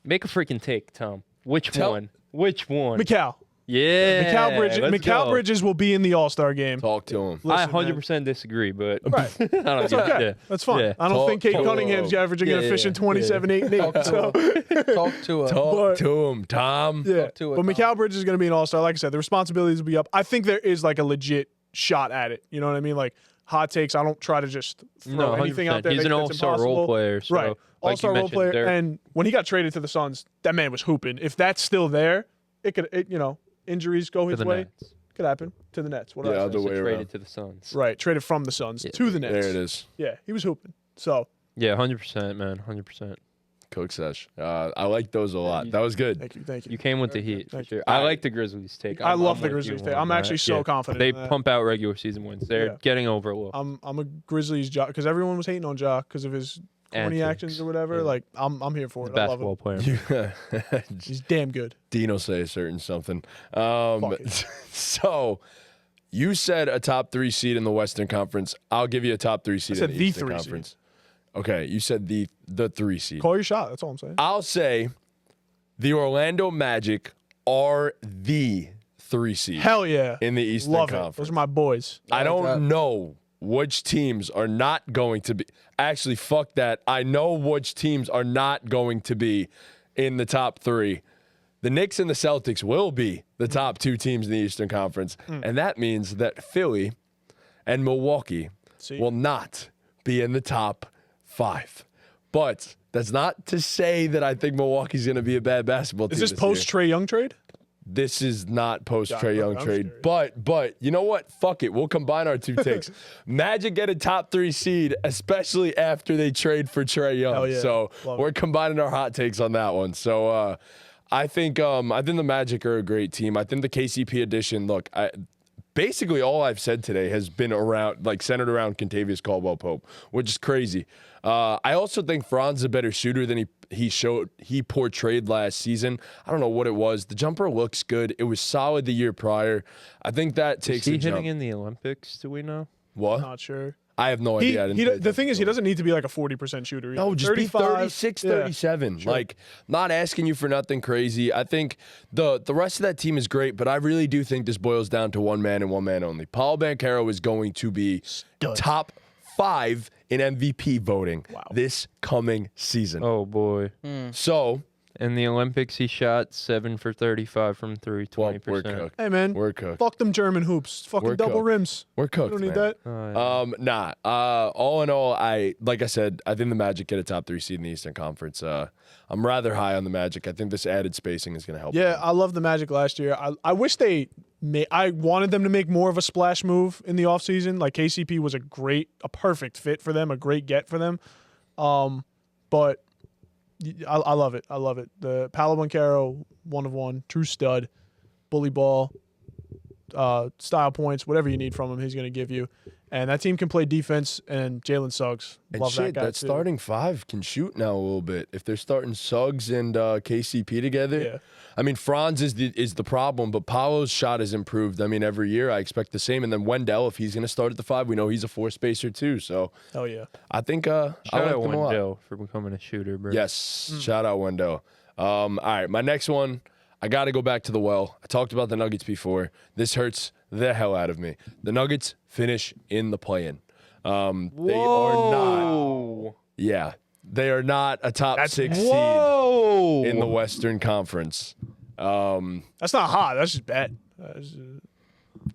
make a freaking take, Tom. Which one? Which one? Mikal. Yeah. Mikal Bridges will be in the All-Star game. Talk to him. I Listen, man. 100% disagree, but Right. I don't That's know. okay. Yeah. That's fine. Yeah. I don't think Kate Talk- Cunningham's averaging an efficient 27, 8, and 8. So, Talk to him. Talk to him, Tom. yeah. to it, But Tom. Mikal Bridges is going to be an All-Star. Like I said, the responsibilities will be up. I think there is like a legit shot at it. You know what I mean? Like hot takes. I don't try to just throw No, anything out 100%. there. He's an that's all-star impossible. role player. So, Right. like All-star you role mentioned, player. they're- And when he got traded to the Suns, that man was hooping. If that's still there, injuries go to his the way. Nets. Could happen to the Nets. What Yeah, else? other way Traded around. to the Suns. Right. Traded from the Suns to the Nets. There it is. Yeah, he was hooping. So Yeah, 100%, man. 100%. Cook sesh. I like those a lot. That was good. thank you. You came with the heat, for Thank sure. I like the Grizzlies take. I love I'm the with Grizzlies you take. on I'm that. actually so confident They in that. pump out regular season wins. They're Yeah. getting overlooked. I'm a Grizzlies jock because everyone was hating on Jock because of his corny Antics. actions or whatever. Yeah. Like I'm here for He's it. a I love basketball him. player. He's damn good. Dean will say a certain something. Fuck it. So you said a top 3 seed in the Western Conference. I'll give you a top 3 seed said in the the Eastern 3 seed. Conference. Okay, you said the 3 seed. Call your shot. That's all I'm saying. I'll say the Orlando Magic are the 3 seed Hell yeah. in the Eastern Love it. Conference. Those are my boys. I like don't that. know which teams are not going to be. Actually, fuck that. I know which teams are not going to be in the top 3. The Knicks and the Celtics will be the top 2 teams in the Eastern Conference. And that means that Philly and Milwaukee See? will not be in the top 5. But that's not to say that I think Milwaukee's going to be a bad basketball team. Is this year. post Trey Young trade? This is not post Trey Yeah, Young I'm trade, serious. but you know what? Fuck it. We'll combine our 2 takes. Magic get a top 3 seed, especially after they trade for Trey Young. Hell yeah. So Love we're it. combining our hot takes on that one. So I think the Magic are a great team. I think the KCP addition. Look, basically all I've said today has been centered around Kentavious Caldwell-Pope, which is crazy. I also think Franz is a better shooter than he portrayed last season. I don't know what it was. The jumper looks good. It was solid the year prior. I think that Is takes he a jump. hitting in the Olympics? Do we know? What? Not sure. I have no idea. I didn't pay The attention thing is, to he it. doesn't need to be like a 40% shooter. Either. No, just be 36, yeah. 37. Like, not asking you for nothing crazy. I think the rest of that team is great, but I really do think this boils down to one man and one man only. Paolo Banchero is going to be top 5 in MVP voting this coming season. Oh boy! So, In the Olympics, he shot 7 for 35 from 3, 20%. well, we're cooked. Hey man, We're cooked. fuck them German hoops. Fucking We're double cooked. rims. We're You cooked, don't need man. that. Oh, yeah. All in all, like I said, I think the Magic get a top 3 seed in the Eastern Conference. I'm rather high on the Magic. I think this added spacing is going to help. Yeah, them. I love the Magic last year. I wish I wanted them to make more of a splash move in the offseason. Like KCP was a perfect fit for them, a great get for them. But I love it. I love it. The Paolo Banchero, 1 of 1, true stud, bully ball. style points, whatever you need from him, he's going to give you. And that team can play defense, and Jalen Suggs. And Love shit, that guy that too. starting five can shoot now a little bit. If they're starting Suggs and KCP together, Yeah. I mean, Franz is the problem, but Paolo's shot has improved. I mean, every year I expect the same. And then Wendell, if he's going to start at the 5, we know he's a 4-spacer too. So Oh, yeah. I think I Shout like out them a lot. Wendell for becoming a shooter, bro. Yes, shout out Wendell. All right, my next one, I got to go back to the well. I talked about the Nuggets before. This hurts the hell out of me. The Nuggets finish in the play-in. They are not. Yeah, they are not a top 6 seed in the Western Conference. That's not hot. That's just bad.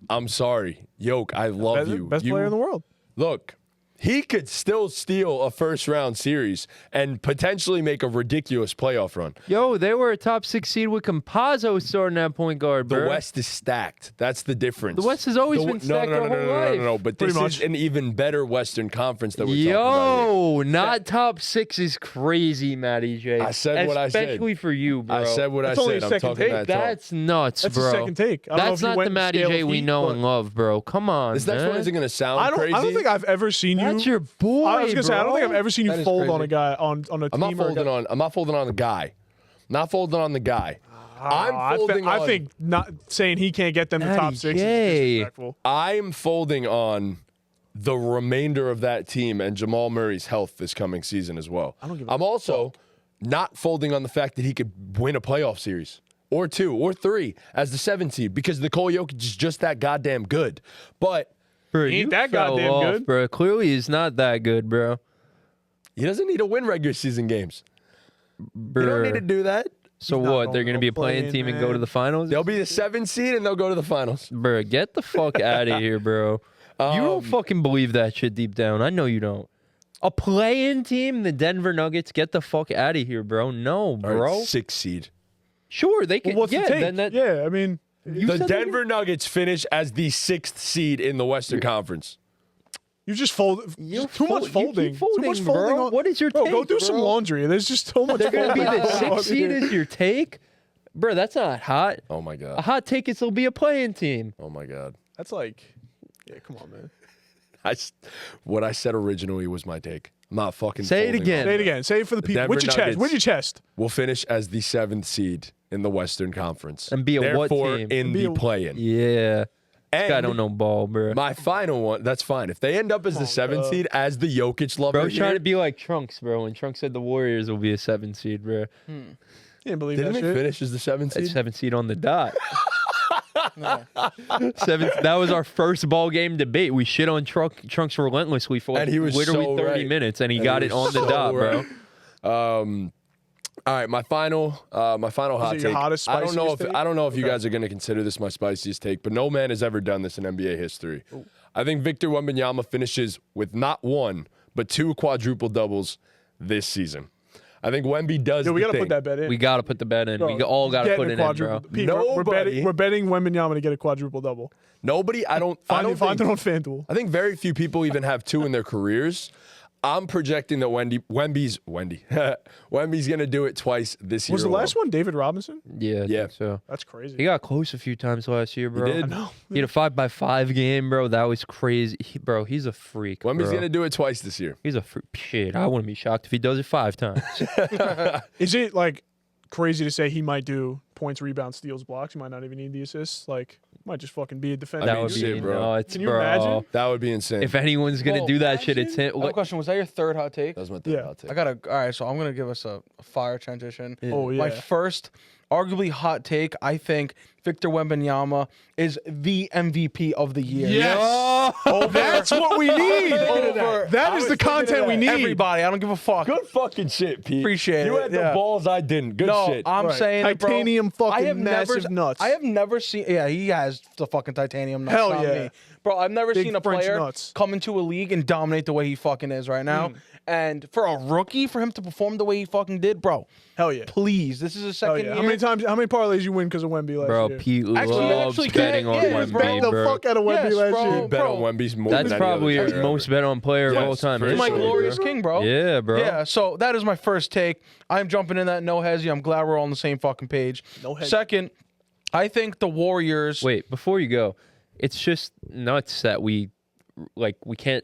I'm sorry, Yoke. I love you. Best player in the world. Look, he could still steal a first-round series and potentially make a ridiculous playoff run. Yo, they were a top 6 seed with Campazzo starting at point guard, bro. The West is stacked. That's the difference. The West has always been stacked their whole life. No. But Pretty this much. is an even better Western Conference that we're talking about Yo, not top 6 is crazy, Matty J. I said what I said. Especially for you, bro. here. I said what That's I only said. a I'm second talking take. that talk. That's nuts, That's bro. a second take. I don't know That's if you not went the Matty scale J of we heat, know but and love, bro. Come on, This next one man. isn't going to sound I crazy. don't think I've ever seen you. That's your boy, I was gonna say I don't think I've ever seen That you is fold on crazy. a guy on a team. I'm not or a folding guy. on. I'm not folding on the guy. Not folding on the guy. I'm folding on. I think not saying he can't get them to top Matty 6 J. is disrespectful. I'm folding on the remainder of that team and Jamal Murray's health this coming season as well. I'm also not folding on the fact that he could win a playoff series or 2 or 3 as the 7th seed because Nikola Jokic is just that goddamn good. But Bro, He ain't you that fell goddamn off, good. bro. Clearly, he's not that good, bro. he doesn't need to win regular season games. Bro. You don't need to do that. So He's not what? going They're to gonna be a playing play-in, team and go to man. the finals? They'll be the 7th seed and they'll go to the finals. Bro, get the fuck out of here, bro. You don't fucking believe that shit deep down. I know you don't. A play-in team, the Denver Nuggets, get the fuck out of here, bro. No, All bro. right, 6th seed. Sure, they can. Well, what's yeah, the take? then that. Yeah, I mean, You The said they're Denver Nuggets finish as the 6th seed in the Western Conference. you just fold. You're Too much fold- you keep folding. folding, Too much bro. folding. On, What is your bro? take, Go do some bro? laundry. There's just so much. They're gonna be folding the going on 6th seed here. as your take, bro. That's not hot. Oh my A god. hot take is they'll be a playing team. Oh my god. That's like, yeah, come on, man. What I said originally was my take. I'm not fucking Say it folding again. on Say it that. again. Say it for the people. Denver With your chest. Nuggets. With your chest. We'll finish as the 7th seed in the Western Conference. And be a what Therefore, team? in Be the a- play-in. Yeah, And guy don't know ball, bro. my final one, that's fine. If they end up as the 7th seed, as the Jokic lover Bro's here, trying to be like Trunks, bro. And Trunks said the Warriors will be a 7 seed, bro. Can't believe didn't that they shit. finish as the 7th That's seed? 7 seed on the dot. That was our first ball game debate. We shit on Trunks relentlessly for like And he was literally so 30 right. minutes, and he And got he it was on the so dot, right. bro. All right, my final hot it your take. hottest, I don't know if spiciest take? you guys are going to consider this my spiciest take, but no man has ever done this in NBA history. I think Victor Wembanyama finishes with not 1 but 2 quadruple doubles this season. I think Wemby does. Yo, we the got to thing. put that bet in. We got to put the bet in. Bro, We all got to getting put a it in, bro. quadruple- Pete, we're Nobody- betting Wembanyama to get a quadruple double. Nobody. I don't Find it think, on FanDuel. I think very few people even have 2 in their careers. I'm projecting that Wemby's going to do it twice this year. Was the alone. last one David Robinson? Yeah, I Yeah. think so. That's crazy. He got close a few times last year, bro. did. I know. He had a 5x5 game, bro. That was crazy. Bro, he's a freak. Wemby's bro. going to do it twice this year. He's a freak. Shit, I wouldn't be shocked if he does it 5 times. Is it like crazy to say he might do points, rebounds, steals, blocks? He might not even need the assists. Like, might just fucking be a defender. That mean, would shit, be bro. nuts, Can you bro. imagine? That would be insane. If anyone's gonna Whoa, do that shit, it's him. I have a question. Was that your third hot take? that was my third Yeah. hot take. I got all right, so I'm gonna give us a fire transition. Oh, yeah. My first, arguably hot take. I think Victor Wembanyama is the MVP of the year. Yes. That's what we need. Over- That is the content we need. Everybody, I don't give a fuck. Good fucking shit, Pete. Appreciate you it, had yeah. the balls I didn't. Good No, shit. I'm Right. saying it, bro. Titanium fucking I have massive never, nuts. I have never seen. Yeah, he has the fucking titanium nuts. Hell not yeah. me. Bro. I've never Big seen a French player nuts. come into a league and dominate the way he fucking is right now. And for a rookie, for him to perform the way he fucking did, bro. Hell yeah. Please, this is his Hell second yeah. year. How many parlays you win because of Wemby last Bro, year? Pete Actually, loves actually betting can't- on yeah, Bet Wemby, the bro. fuck out of Wemby Yes, last bro. year. You bet on Wemby's more That's than probably any your other most bet on player of Yes, all time. for He's my sure, glorious bro. king, bro. Yeah, bro. Yeah, so that is my first take. I'm jumping in that no hezzy. I'm glad we're all on the same fucking page. No hezzy. Second, I think the Warriors. Wait, before you go, it's just nuts that we can't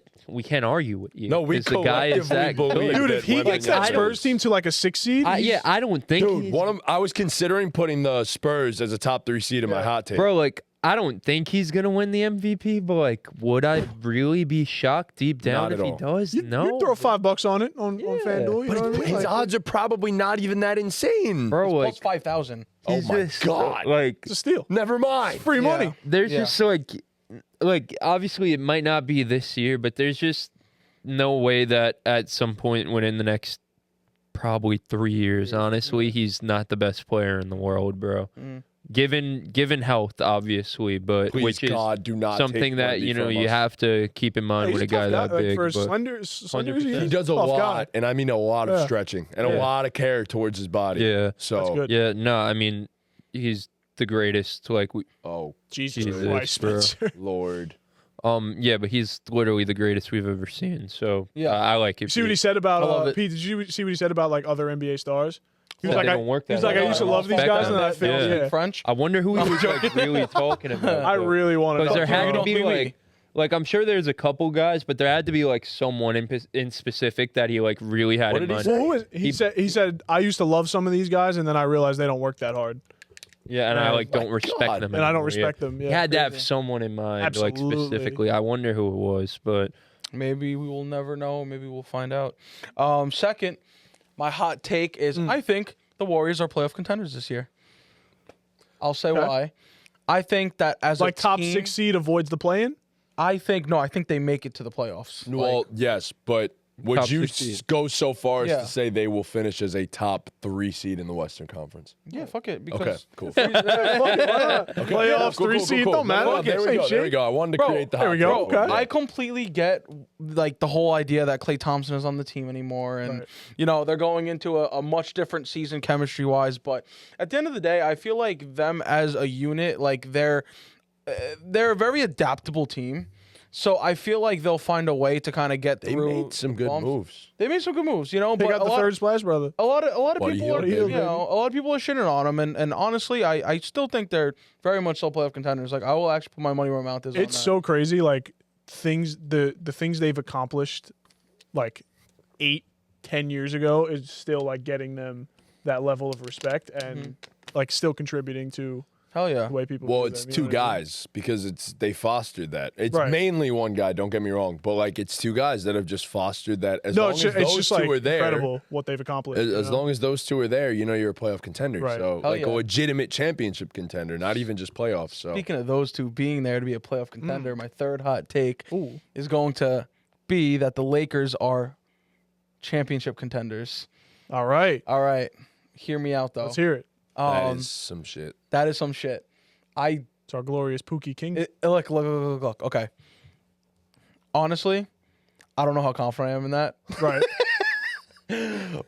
argue with you. No, we 'cause the guy is that collectively good. believe Dude, if he that gets that Spurs team to like a 6 seed, I don't think Dude, I was considering putting the Spurs as a top 3 seed in my hot take. bro, like I don't think he's gonna win the MVP, but like, would I really be shocked deep down Not if at he all. does? you No, throw $5 on it on FanDuel. You But know what I mean? his Like, odds are probably not even that insane. bro. Plus Like, 5,000. Oh he's my just, God. like it's a steal. Never mind. Free money. there's Yeah. just like obviously it might not be this year, but there's just no way that at some point within the next probably 3 years, honestly, he's not the best player in the world, bro. Given health, obviously, but Please, which is God, do not something take that Wemby you know from you us. have to keep in mind He's with a a tough guy that like, big. for but slender, 100%. He does a tough lot, guy. and I mean a lot of Yeah. stretching and a Yeah. lot of care towards his body. Yeah. So, That's good. yeah, no, I mean he's the greatest. Like we, oh, Jesus Jesus, Christ, bro. Spencer. Lord. yeah, but he's literally the greatest we've ever seen. So Yeah. I like it. See what he said I love about it. Pete? Did you see what he said about like other NBA stars? He was Said like, they I, don't work he was that like, I way. used to love these Respect guys, them. and I That feel Yeah. yeah. French. I wonder who he was like really talking about. I though. really want to Because know. there had to don't be think we- like I'm sure there's a couple guys, but there had to be like someone in specific that he like really had What in did he mind. say? Well, who is, he said I used to love some of these guys, and then I realized they don't work that hard, Yeah, and I like don't respect God. them. and I don't anymore, respect them. Yeah. Yeah, He had to have crazy. someone in mind, like Absolutely. specifically. I wonder who it was, but Maybe we will never know. Maybe we'll find out. Second, my hot take is I think the Warriors are playoff contenders this year. I'll say Okay. why. I think that as like a top team, 6 seed avoids the play-in. I think they make it to the playoffs. Well, yes, but would Top you 16. go so far as Yeah. to say they will finish as a top 3 seed in the Western Conference? Yeah, fuck it. Okay, Because cool. Playoffs, Cool, 3 cool, seed, cool. don't matter. No, there we Same go. There shit. we go. I wanted to Bro, create the there hot we go. take. Okay. I completely get like the whole idea that Klay Thompson is on the team anymore, and Right. you know they're going into a much different season chemistry wise. But at the end of the day, I feel like them as a unit, like they're a very adaptable team. So I feel like they'll find a way to kind of get They through. made some good bumps. moves. They made some good moves, you know. They But got a the lot, third splash, brother. a lot of Buddy people are, Hield, you baby. know, a lot of people are shitting on them, and honestly, I still think they're very much so playoff contenders. Like I will actually put my money where my mouth is. on It's that. so crazy, like the things they've accomplished, like 8-10 years ago, is still like getting them that level of respect and like still contributing to Hell yeah. the way people. Well, view it's them, you two know what I mean? guys because they fostered that. It's Right. mainly one guy. Don't get me wrong, but like it's two guys that have just fostered that. As No, long it's as just, those it's just two like are there, incredible what they've accomplished. as you know? long as those two are there, you know you're a playoff contender. Right. So Hell like yeah. a legitimate championship contender, not even just playoffs. So Speaking of those two being there to be a playoff contender, my third hot take Ooh. is going to be that the Lakers are championship contenders. All right, All right, hear me out though. let's hear it. that is some shit. That is some shit. It's our glorious Pookie King. Look. Okay. Honestly, I don't know how confident I am in that, Right.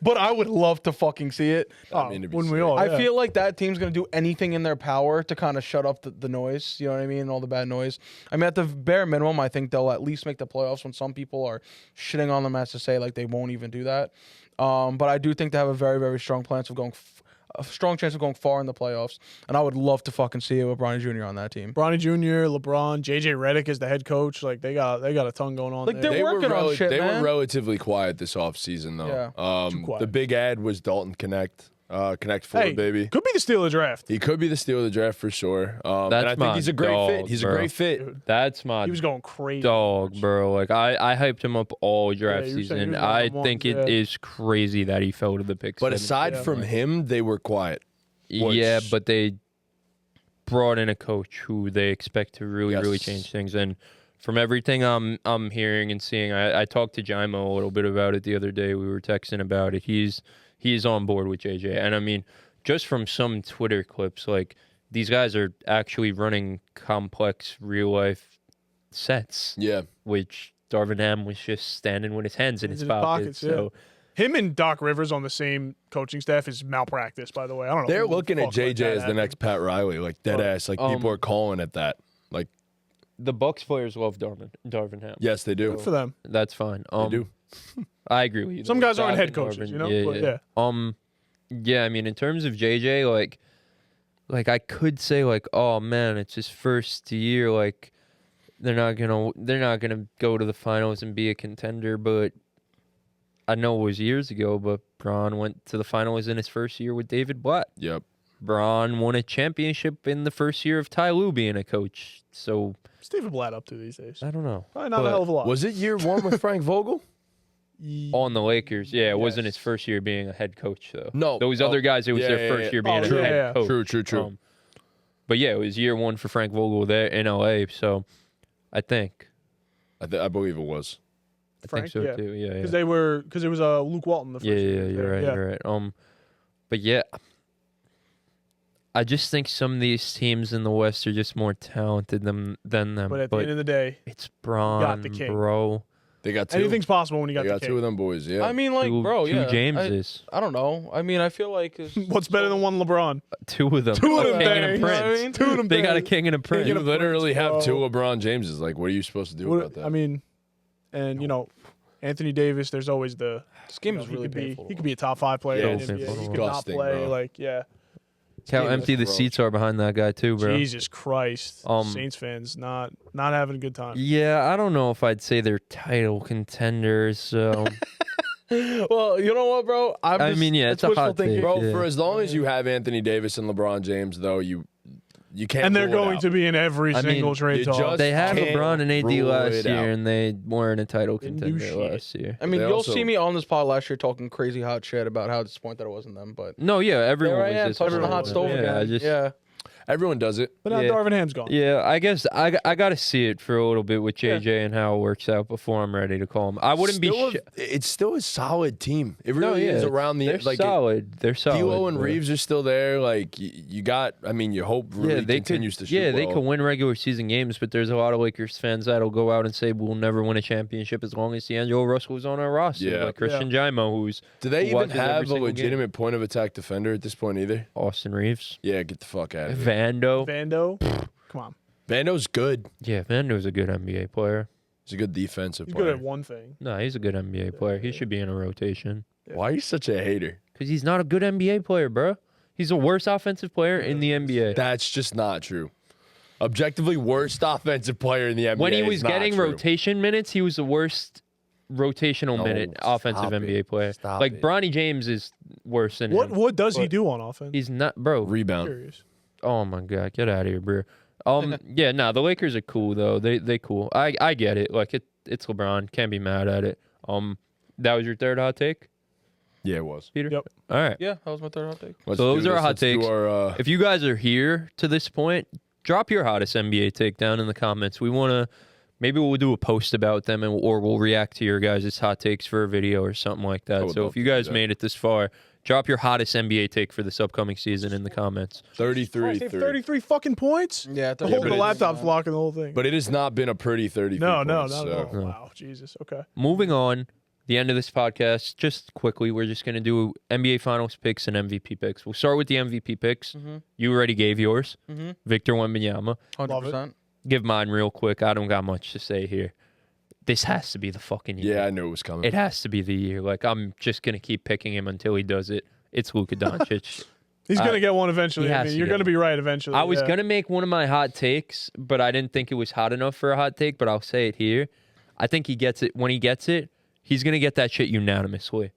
but I would love to fucking see it. Oh, mean, it'd be wouldn't we sick. all? I Yeah. feel like that team's gonna do anything in their power to kind of shut up the noise. You know what I mean? All the bad noise. I mean, at the bare minimum, I think they'll at least make the playoffs. When some people are shitting on them as to say like they won't even do that. But I do think they have a very very strong chance of going. A strong chance of going far in the playoffs, and I would love to fucking see it with Bronny Jr. on that team. Bronny Jr., LeBron, JJ Redick is the head coach. Like they got a ton going on. Like, there. they're working on shit, They man. were relatively quiet this offseason, though. Yeah. Too quiet. The big ad was Dalton Connect. Connect 4, Hey, baby. could be the steal of the draft. He could be the steal of the draft for sure. And That's I think my he's a great fit. dog, He's bro. a great fit. that's my He was going crazy. dog, bro. Like I hyped him up all draft you were saying he season. was one of I the think ones, it yeah. is crazy that he fell to the pick. But 7. aside from him, they were quiet. yeah, which- but they brought in a coach who they expect to really Yes. change things. And from everything I'm hearing and seeing, I talked to Jaimo a little bit about it the other day. We were texting about it. He's on board with JJ, and I mean, just from some Twitter clips, like these guys are actually running complex real life sets, Yeah. which Darvin Ham was just standing with his hands in his his pockets. pockets, yeah. So Him and Doc Rivers on the same coaching staff is malpractice, by the way. I don't know. They're who the looking at fuck let JJ that as the happen. next Pat Riley, like dead ass. Like people are calling it that. Like, the Bucks players love Darvin Ham. yes, they do. Good for them. That's fine. They do. I agree with you. Some though. guys aren't head Darvin, coaches, Darvin, you know? Yeah, But, yeah. Yeah, I mean, in terms of JJ, like, like I could say like, oh man, it's his first year. Like they're not gonna go to the finals and be a contender. But I know it was years ago. But Bron went to the finals in his first year with David Blatt. Yep. Bron won a championship in the first year of Ty Lue being a coach. So What's David Blatt up to these days? I don't know. Probably not But a hell of a lot. Was it year 1 with Frank Vogel? on the Lakers, yeah, it wasn't his Yes. first year being a head coach though. No. Those other guys, it was their first year being a True. head coach. True. But yeah, it was year 1 for Frank Vogel there in LA. So I think. I believe it was. I Frank, think so yeah. too. Yeah, Because yeah. it was Luke Walton the first Yeah, year. you're right. Yeah. You're right. But yeah, I just think some of these teams in the West are just more talented than them. But at the end of the day, it's Bron, the king. bro. They got 2. anything's possible when you got They the got king. 2 of them boys, yeah. I mean, like, bro, two yeah. Jameses. I don't know. I mean, I feel like What's better than one LeBron? 2 of them. Two of A them king and bangs. a You know what I prince. mean? Two of them They got a bangs. king and a prince. you King of literally Prince, have 2 bro. LeBron Jameses. Like, what are you supposed to do about that? I mean, and Anthony Davis. There's always the this game you know, is really painful. he could be a top 5 player Yeah, in it's the NBA. He could not disgusting, play. bro. Like, yeah. How game is empty the gross. seats are behind that guy too, bro. Jesus Christ. Saints fans not having a good time. Yeah, I don't know if I'd say they're title contenders. So Well, you know what, bro? I mean, yeah, it's a wishful hot thinking. take. Bro, Yeah. for as long as you have Anthony Davis and LeBron James, though, you can't. And they're rule it going out. to be in every I mean, single trade you talk. just they had can't LeBron and AD rule last it year, out. and they weren't a title Didn't do contender shit. last year. I mean, They you'll also- see me on this pod last year talking crazy hot shit about how disappointed I wasn't them, but No, yeah, everyone there I was am just touching the hot stove yeah, again. I just, yeah. Everyone does it. But now Yeah. Darvin Ham's gone. Yeah, I guess I got to see it for a little bit with JJ and how it works out before I'm ready to call him. I wouldn't Still be. it's still a solid team. It No, really yeah, is around the They're like. solid. They're solid. D'Lo and but- Reeves are still there. Like you got. I mean, you hope really they continues could, to shoot. Yeah, they well. could win regular season games, but there's a lot of Lakers fans that'll go out and say we'll never win a championship as long as D'Angelo Russell is on our roster. Yeah. Like Christian Jaimo, who's Do they who even watches every have a single game. legitimate point of attack defender at this point either? Austin Reeves, Yeah, get the fuck out of here. Vando. Vando. Come on. Vando's good. Yeah, Vando's a good NBA player. He's a good defensive He's player. good at one thing. No, he's a good NBA player. He should be in a rotation Why are you such a hater? because he's not a good NBA player, bro. He's the worst offensive player in the NBA. That's just not true. Objectively worst offensive player in the NBA. When he is was not getting true. rotation minutes, he was the worst rotational No, minute offensive stop it. NBA player. Stop Like it. Bronny James is worse than him. What does he But do on offense? He's not, bro. Rebound. Curious. Oh my god, get out of here, bro. Yeah, no, the Lakers are cool though. They cool. I get it. Like it's LeBron. Can't be mad at it. That was your third hot take, Yeah, it was. Peter. Yep. All right. Yeah, that was my third hot take. Let's So those do are our this. hot Let's do takes. our, If you guys are here to this point, drop your hottest NBA take down in the comments. We want to. Maybe we'll do a post about them, or we'll react to your guys' hot takes for a video or something like I that. would So love if you to do guys that. made it this far, drop your hottest NBA take for this upcoming season in the comments. 33. 33 fucking points? Yeah, The whole but the it- laptop's blocking the whole thing. But it has not been a pretty 33 no, points, not so. at all. No. Wow, Jesus. Okay. Moving on, the end of this podcast, just quickly, we're just going to do NBA Finals picks and MVP picks. We'll start with the MVP picks. You already gave yours. Victor Wembanyama. 100%. Give mine real quick. I don't got much to say here. This has to be the fucking year. Yeah, I knew it was coming. It has to be the year. Like, I'm just going to keep picking him until he does it. It's Luka Doncic. He's going to get one eventually. he I has mean, to you're get going to one. be right eventually. I was yeah. going to make one of my hot takes, but I didn't think it was hot enough for a hot take, but I'll say it here. I think he gets it. When he gets it, he's going to get that shit unanimously.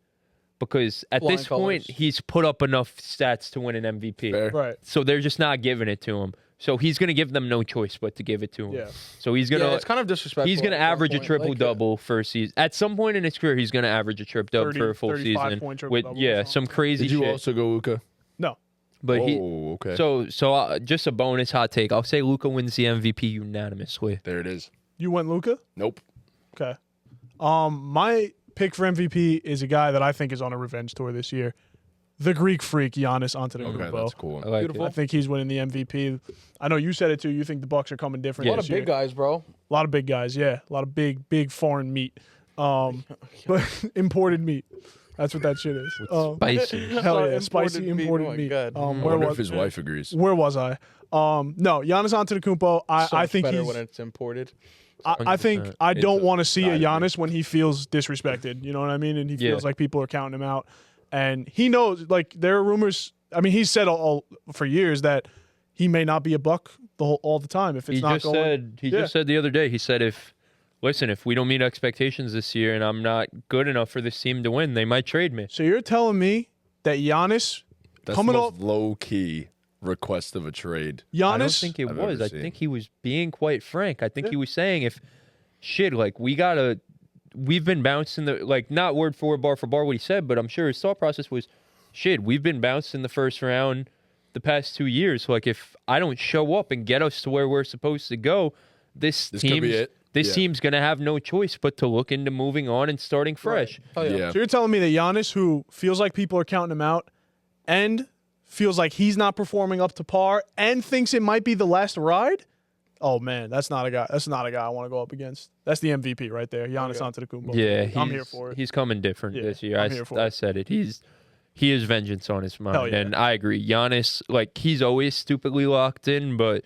Because at Flying this point, colors. he's put up enough stats to win an MVP. Fair. Right. So they're just not giving it to him. So he's going to give them no choice but to give it to him. Yeah. So he's going Yeah, to it's kind of disrespectful. he's going to at some average a point. triple Like, double for a season. At some point in his career, he's going to average a triple double 30, for a full 35 season point triple with double or yeah, something. some crazy Did you shit. also go Luka? No. But he Oh, okay. so just a bonus hot take. I'll say Luka wins the MVP unanimously. there it is. You went Luka? Nope. Okay. My pick for MVP is a guy that I think is on a revenge tour this year. The Greek freak, Giannis Antetokounmpo. Okay, that's a cool. I like Beautiful. I think he's winning the MVP. I know you said it too. You think the Bucks are coming different. A lot this of big year. guys, bro. A lot of big guys, yeah. A lot of big foreign meat. But imported meat. That's what that shit is. Spicy. Hell yeah, spicy imported Oh my meat. God. I Where wonder if was his wife agrees. where was I? No, Giannis Antetokounmpo. So I much think better he's. when it's imported. I think 100%. I don't It's want to see a I agree. Giannis when he feels disrespected. You know what I mean? And he Yeah. feels like people are counting him out. And he knows. Like there are rumors. I mean, he's said all for years that he may not be a Buck all the time if it's not going. He just said the other day. He said if we don't meet expectations this year and I'm not good enough for this team to win, they might trade me. So you're telling me that Giannis That's the most low-key request of a trade. Giannis, I don't think it was. I think he was being quite frank. I think he was saying we've been bounced in the, not word for word, bar for bar what he said, but I'm sure his thought process was, we've been bounced in the first round the past 2 years. Like, if I don't show up and get us to where we're supposed to go, this team's going to have no choice but to look into moving on and starting fresh. Right. Oh, yeah. So you're telling me that Giannis, who feels like people are counting him out and feels like he's not performing up to par and thinks it might be the last ride? Oh man, that's not a guy I want to go up against. That's the MVP right there. Giannis Antetokounmpo. Yeah, I'm here for it. He's coming different this year. I said it. He is vengeance on his mind, and I agree. Giannis, he's always stupidly locked in, but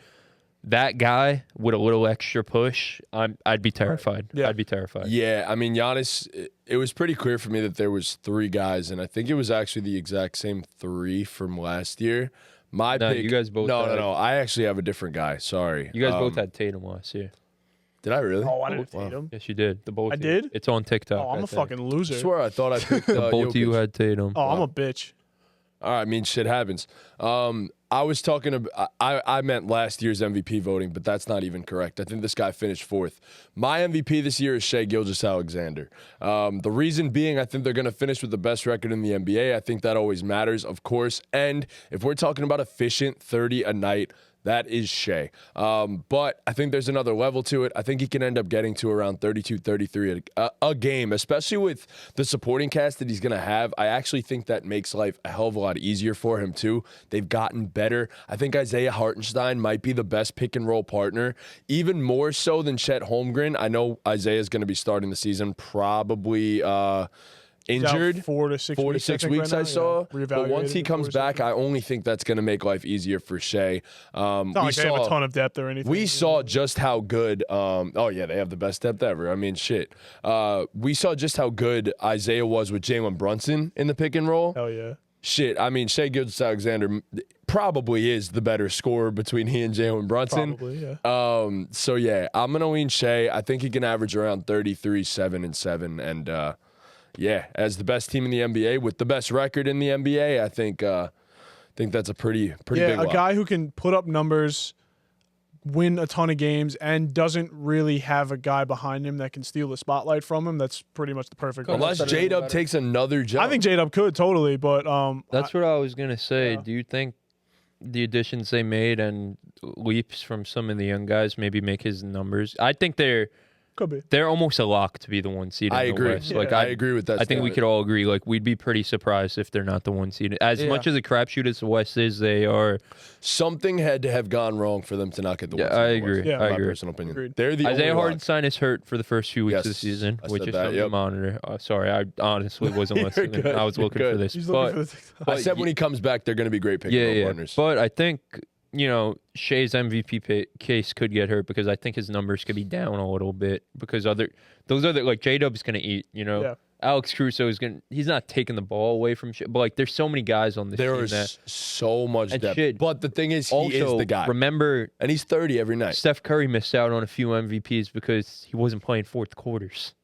that guy with a little extra push, I'd be terrified. Right. Yeah. I'd be terrified. Yeah, I mean, Giannis, it was pretty clear for me that there was 3 guys, and I think it was actually the exact same 3 from last year. My pick. You guys both. No. I actually have a different guy. Sorry. You guys both had Tatum last year. Did I really? Oh, I didn't Tatum. Yes, you did. The both. I did. It's on TikTok. Oh, I'm a fucking loser. I swear, I thought I picked both of you had Tatum. Oh, I'm a bitch. All right, I mean, shit happens. I was talking about, I meant last year's MVP voting, but that's not even correct. I think this guy finished 4th. My MVP this year is Shai Gilgeous-Alexander. The reason being, I think they're going to finish with the best record in the NBA. I think that always matters, of course. And if we're talking about efficient 30 a night, that is Shai. But I think there's another level to it. I think he can end up getting to around 32, 33 a game, especially with the supporting cast that he's going to have. I actually think that makes life a hell of a lot easier for him, too. They've gotten better. I think Isaiah Hartenstein might be the best pick-and-roll partner, even more so than Chet Holmgren. I know Isaiah's going to be starting the season probably injured 4 to 6 weeks, I saw. Yeah. But once he comes back, I only think that's going to make life easier for Shai. Not like they have a ton of depth or anything. We saw just how good. They have the best depth ever. I mean, shit. We saw just how good Isaiah was with Jalen Brunson in the pick and roll. Hell yeah. Shit. I mean, Shai Gilgeous-Alexander probably is the better scorer between he and Jalen Brunson. Probably, yeah. So yeah, I'm gonna lean Shai. I think he can average around 33, 7, and 7, and. Yeah, as the best team in the NBA with the best record in the NBA, I think that's a pretty big lock. Guy who can put up numbers, win a ton of games, and doesn't really have a guy behind him that can steal the spotlight from him. That's pretty much the perfect. Unless J-Dub takes another jump. I think J-Dub could totally, but that's what I was gonna say. Yeah. Do you think the additions they made and leaps from some of the young guys maybe make his numbers? I think they're almost a lock to be the 1 seed in the agree. West. Yeah. I agree with that. I think we could all agree. We'd be pretty surprised if they're not the 1 seed. As much as a crapshoot as the West is, they are. Something had to have gone wrong for them to not get the 1 seed. I agree. Yeah, I agree. My personal opinion. Agreed. They're the Isaiah only Hartenstein is hurt for the first few weeks of the season, which is something to monitor. Sorry, I honestly wasn't listening. Good. I was looking for this. But I said when he comes back, they're going to be great pick-and-roll partners. But I think Shai's MVP case could get hurt because I think his numbers could be down a little bit because those other J-Dub's going to eat, Yeah. Alex Caruso he's not taking the ball away from Shai, but there's so many guys on this team there is so much depth. Shai, but the thing is, he also, is the guy. Remember, and he's 30 every night. Steph Curry missed out on a few MVPs because he wasn't playing fourth quarters.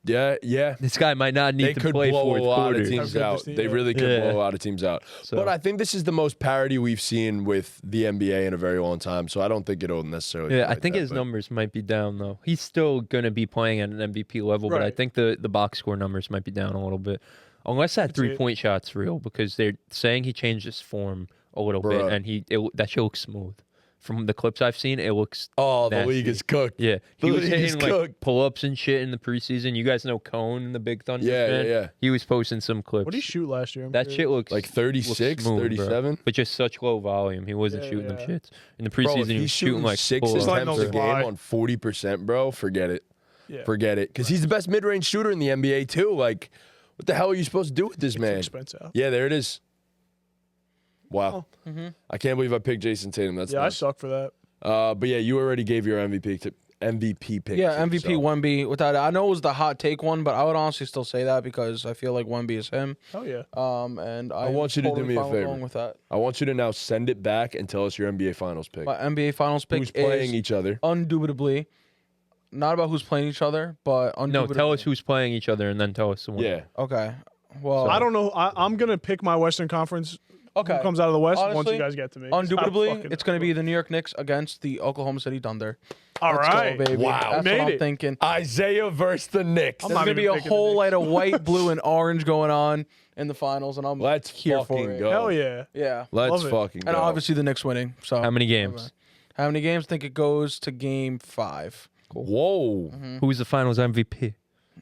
Yeah. This guy might not need to play fourth quarter. They really could blow a lot of teams out. So. But I think this is the most parity we've seen with the NBA in a very long time, so I don't think it'll necessarily. Yeah, I think his numbers might be down, though. He's still going to be playing at an MVP level, but I think the box score numbers might be down a little bit. Unless that three-point shot's real, because they're saying he changed his form a little bit, and that shit looks smooth. From the clips I've seen, it looks nasty. The league is cooked. Yeah. He was hitting pull-ups and shit in the preseason. You guys know Cone, the big Thunder fan? Yeah. He was posting some clips. What did he shoot last year? That shit looks 36, smooth, 37. But just such low volume. He wasn't shooting them shits. In the preseason, he was shooting 6 attempts a game on 40%, bro. Forget it. Yeah. Forget it. Because he's the best mid-range shooter in the NBA, too. What the hell are you supposed to do with this man? Expensive. Yeah, there it is. Wow. I can't believe I picked Jason Tatum. That's I suck for that. But yeah, you already gave your MVP MVP pick. Yeah, too, MVP so. Wemby. Without, I know it was the hot take one, but I would honestly still say that because I feel like Wemby is him. Oh yeah. And I want you to do totally me a fine with favor. going with that. I want you to now send it back and tell us your NBA Finals pick. My NBA Finals pick Who's is playing each other? undoubtedly not about who's playing each other, but undoubtedly. No, tell us who's playing each other and then tell us the one. Yeah. Okay. Well, I don't know. I'm gonna pick my Western Conference. Okay. Who comes out of the West once Honestly, you guys get to me. Undoubtedly, it's going to be the New York Knicks against the Oklahoma City Thunder. All Let's right. go, baby. Wow. That's Made what I'm it. thinking. Isaiah versus the Knicks. There's not going to be even a picking the whole Knicks. lot of white, blue, and orange going on in the finals, and I'm Let's here for fucking it. go. Hell yeah. Yeah. Let's Love it. fucking And go. obviously the Knicks winning. So How many games? How many games? I think it goes to game 5. Whoa. Who's the Finals MVP?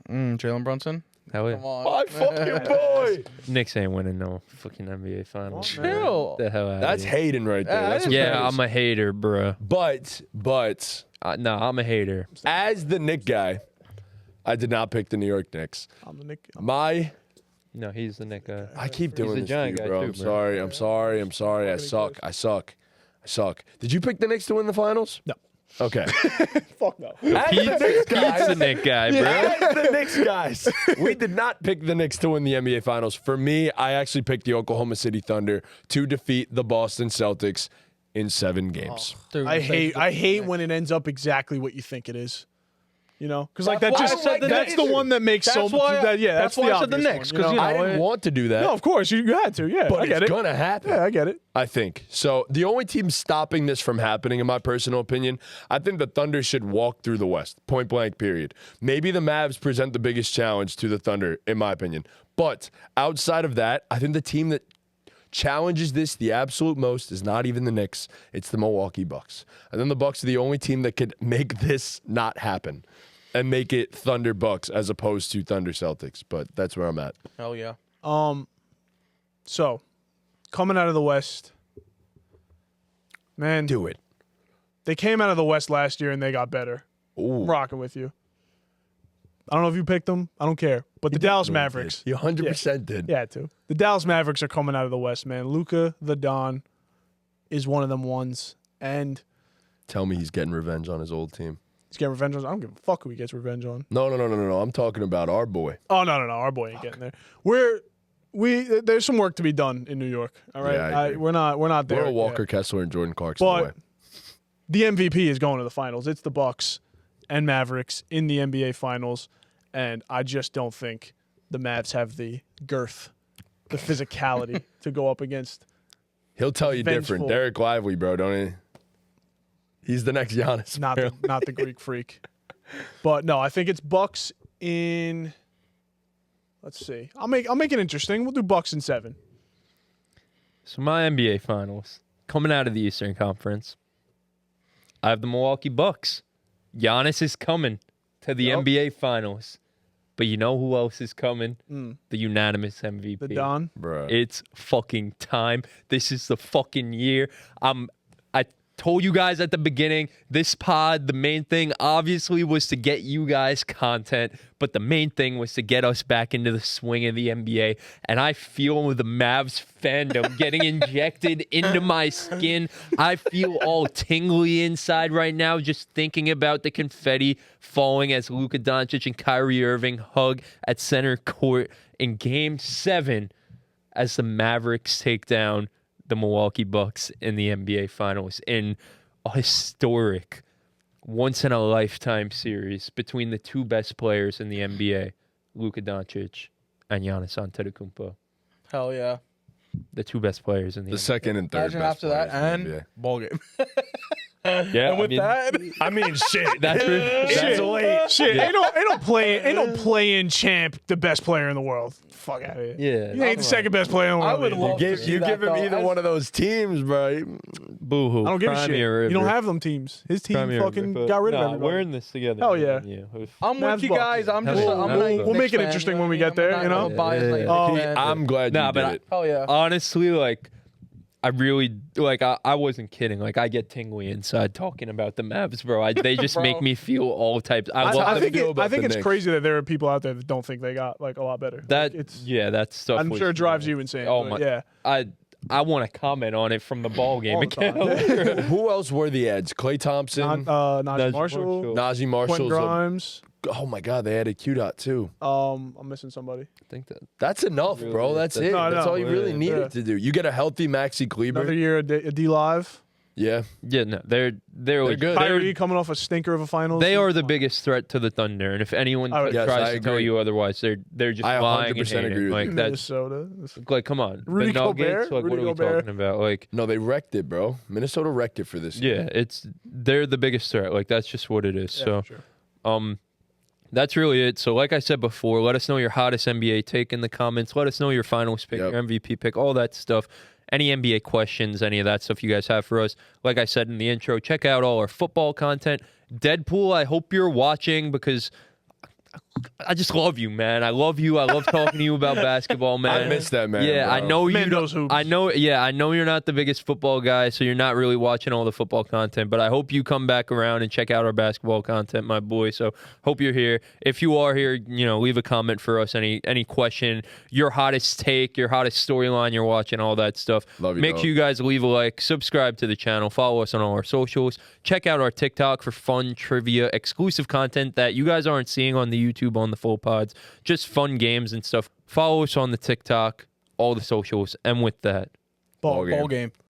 Jalen Brunson. Hell yeah. Come on. My fucking boy. Knicks ain't winning no fucking NBA Finals. Chill. The hell out That's of here. hating right there. Yeah, That's that is what Yeah, that is. I'm a hater, bruh. But No, I'm a hater. as the Knick guy, I did not pick the New York Knicks. I'm the Nick. My No, he's the Nick guy. I keep doing the this giant to you, guy bro. too, I'm bro. sorry. I'm sorry. I'm sorry. I suck. I suck. I suck. Did you pick the Knicks to win the finals? No. Okay. Fuck no. As the Knicks Pete's guys, the Nick guy, bro. as the Knicks guys, we did not pick the Knicks to win the NBA Finals. For me, I actually picked the Oklahoma City Thunder to defeat the Boston Celtics in 7 games. Dude, I thank hate when it ends up exactly what you think it is. You know, because like that That's why just I said the that's Knicks. the one that makes so That's why- that, yeah, that's that's why the I said the obvious Knicks, one, 'cause, you know? I didn't want to do that, No, of course you had to. Yeah, but I get it's it. gonna happen. Yeah, I get it. I think so. The only team stopping this from happening, in my personal opinion, I think the Thunder should walk through the West, point blank, period. Maybe the Mavs present the biggest challenge to the Thunder, in my opinion. But outside of that, I think the team that challenges this the absolute most is not even the Knicks. It's the Milwaukee Bucks. And then the Bucks are the only team that could make this not happen and make it Thunder Bucks as opposed to Thunder Celtics. But that's where I'm at. Hell yeah. So coming out of the West, man, Do it. they came out of the West last year and they got better. Ooh. I'm rocking with you. I don't know if you picked them. I don't care. But the Dallas Mavericks. You 100% did. Yeah, too. The Dallas Mavericks are coming out of the West, man. Luka the Don is one of them ones. And Tell me he's getting revenge on his old team. he's getting revenge on. I don't give a fuck who he gets revenge on. No. I'm talking about our boy. Oh, no. Our boy ain't getting there. There's some work to be done in New York. All right. Yeah, I agree. We're not there. We're Walker yet. Kessler and Jordan Clarkson But away. the MVP is going to the finals. It's the Bucks and Mavericks in the NBA finals. And I just don't think the Mavs have the girth, the physicality to go up against. He'll tell you different. vengeful. Derek Lively, bro, don't he? He's the next Giannis. Not the Greek freak. But no, I think it's Bucks in. Let's see. I'll make it interesting. We'll do Bucks in 7. So my NBA Finals coming out of the Eastern Conference, I have the Milwaukee Bucks. Giannis is coming to the Yep. NBA Finals, but you know who else is coming? The unanimous MVP. The Don. Bro. It's fucking time. This is the fucking year. I told you guys at the beginning, this pod, the main thing obviously was to get you guys content, but the main thing was to get us back into the swing of the NBA. And I feel the Mavs fandom getting injected into my skin. I feel all tingly inside right now just thinking about the confetti falling as Luka Doncic and Kyrie Irving hug at center court in Game 7 as the Mavericks take down the Milwaukee Bucks in the NBA Finals in a historic, once-in-a-lifetime series between the two best players in the NBA, Luka Doncic and Giannis Antetokounmpo. Hell yeah. The two best players in the the NBA. second and third Imagine best after that players in the and NBA. ball game. Yeah, And with that, I mean, shit. that's Shit. late. Shit, ain't no play-in champ, the best player in the world. Fuck out of here. Yeah. You ain't the second best player in the I world. would either. love to see You that, give him though. either one of those teams, bro. Boo-hoo. I don't give a Cry shit. me a You don't river. have them teams. His team Cry me a fucking river. got rid of Nah, everybody. we're in this together. Hell yeah. I'm Mavs with you Bucks. guys. I'm Hell just. yeah. I'm a We'll- Knicks we'll make it fan, interesting you know when we what I get there, mean? you know? I'm not biased like a Oh, Knicks fan. I'm glad Nah, you but did I- it. Hell yeah. Honestly, like, I really, like, I wasn't kidding. Like, I get tingly inside talking about the Mavs, bro. They just Bro. make me feel all types. I love how I do them. think you feel about the it's Knicks? crazy that there are people out there that don't think they got like a lot better. That, Like, it's yeah, that stuff I'm was- sure it drives you insane. Oh but my! yeah. I want to comment on it from the ball game All the account. Who else were the ads? Klay Thompson, Najee Marshall, Najee Quentin Marshall. Grimes. Oh my God, they added Q-Dot too. I'm missing somebody. I think that That's enough, Really, bro. That's it. No, That's no. all you really Yeah. needed to do. You get a healthy Maxi Another Kleber. year a D Live. Yeah. yeah, no, they're good. Kyrie coming off a stinker of a finals. They are the biggest threat to the Thunder, and if anyone I would- Yes, tries I to tell agree. you otherwise, they're just I lying 100% and hating. agree with Like you. that's Minnesota. like, come on, Rudy the Nuggets. Gobert? Like, Rudy what are we Gobert? talking about? Like, No, they wrecked it, bro. Minnesota wrecked it for this year. yeah, they're the biggest threat. Like that's just what it is. Yeah, So, for sure. that's really it. So, like I said before, let us know your hottest NBA take in the comments. Let us know your finals pick, Yep. your MVP pick, all that stuff. Any NBA questions, any of that stuff you guys have for us. Like I said in the intro, check out all our football content. Deadpool, I hope you're watching because I just love you, man. I love you. I love talking to you about basketball, man. I miss that man. Yeah, bro. I know you. Man knows hoops. I know. Yeah, I know you're not the biggest football guy, so you're not really watching all the football content. But I hope you come back around and check out our basketball content, my boy. So hope you're here. If you are here, leave a comment for us. Any question, your hottest take, your hottest storyline you're watching, all that stuff. Love you, Make dog. sure you guys leave a like, subscribe to the channel, follow us on all our socials. Check out our TikTok for fun trivia, exclusive content that you guys aren't seeing on the YouTube on the full pods. Just fun games and stuff. Follow us on the TikTok, all the socials, and with that, Ball game. Ball game.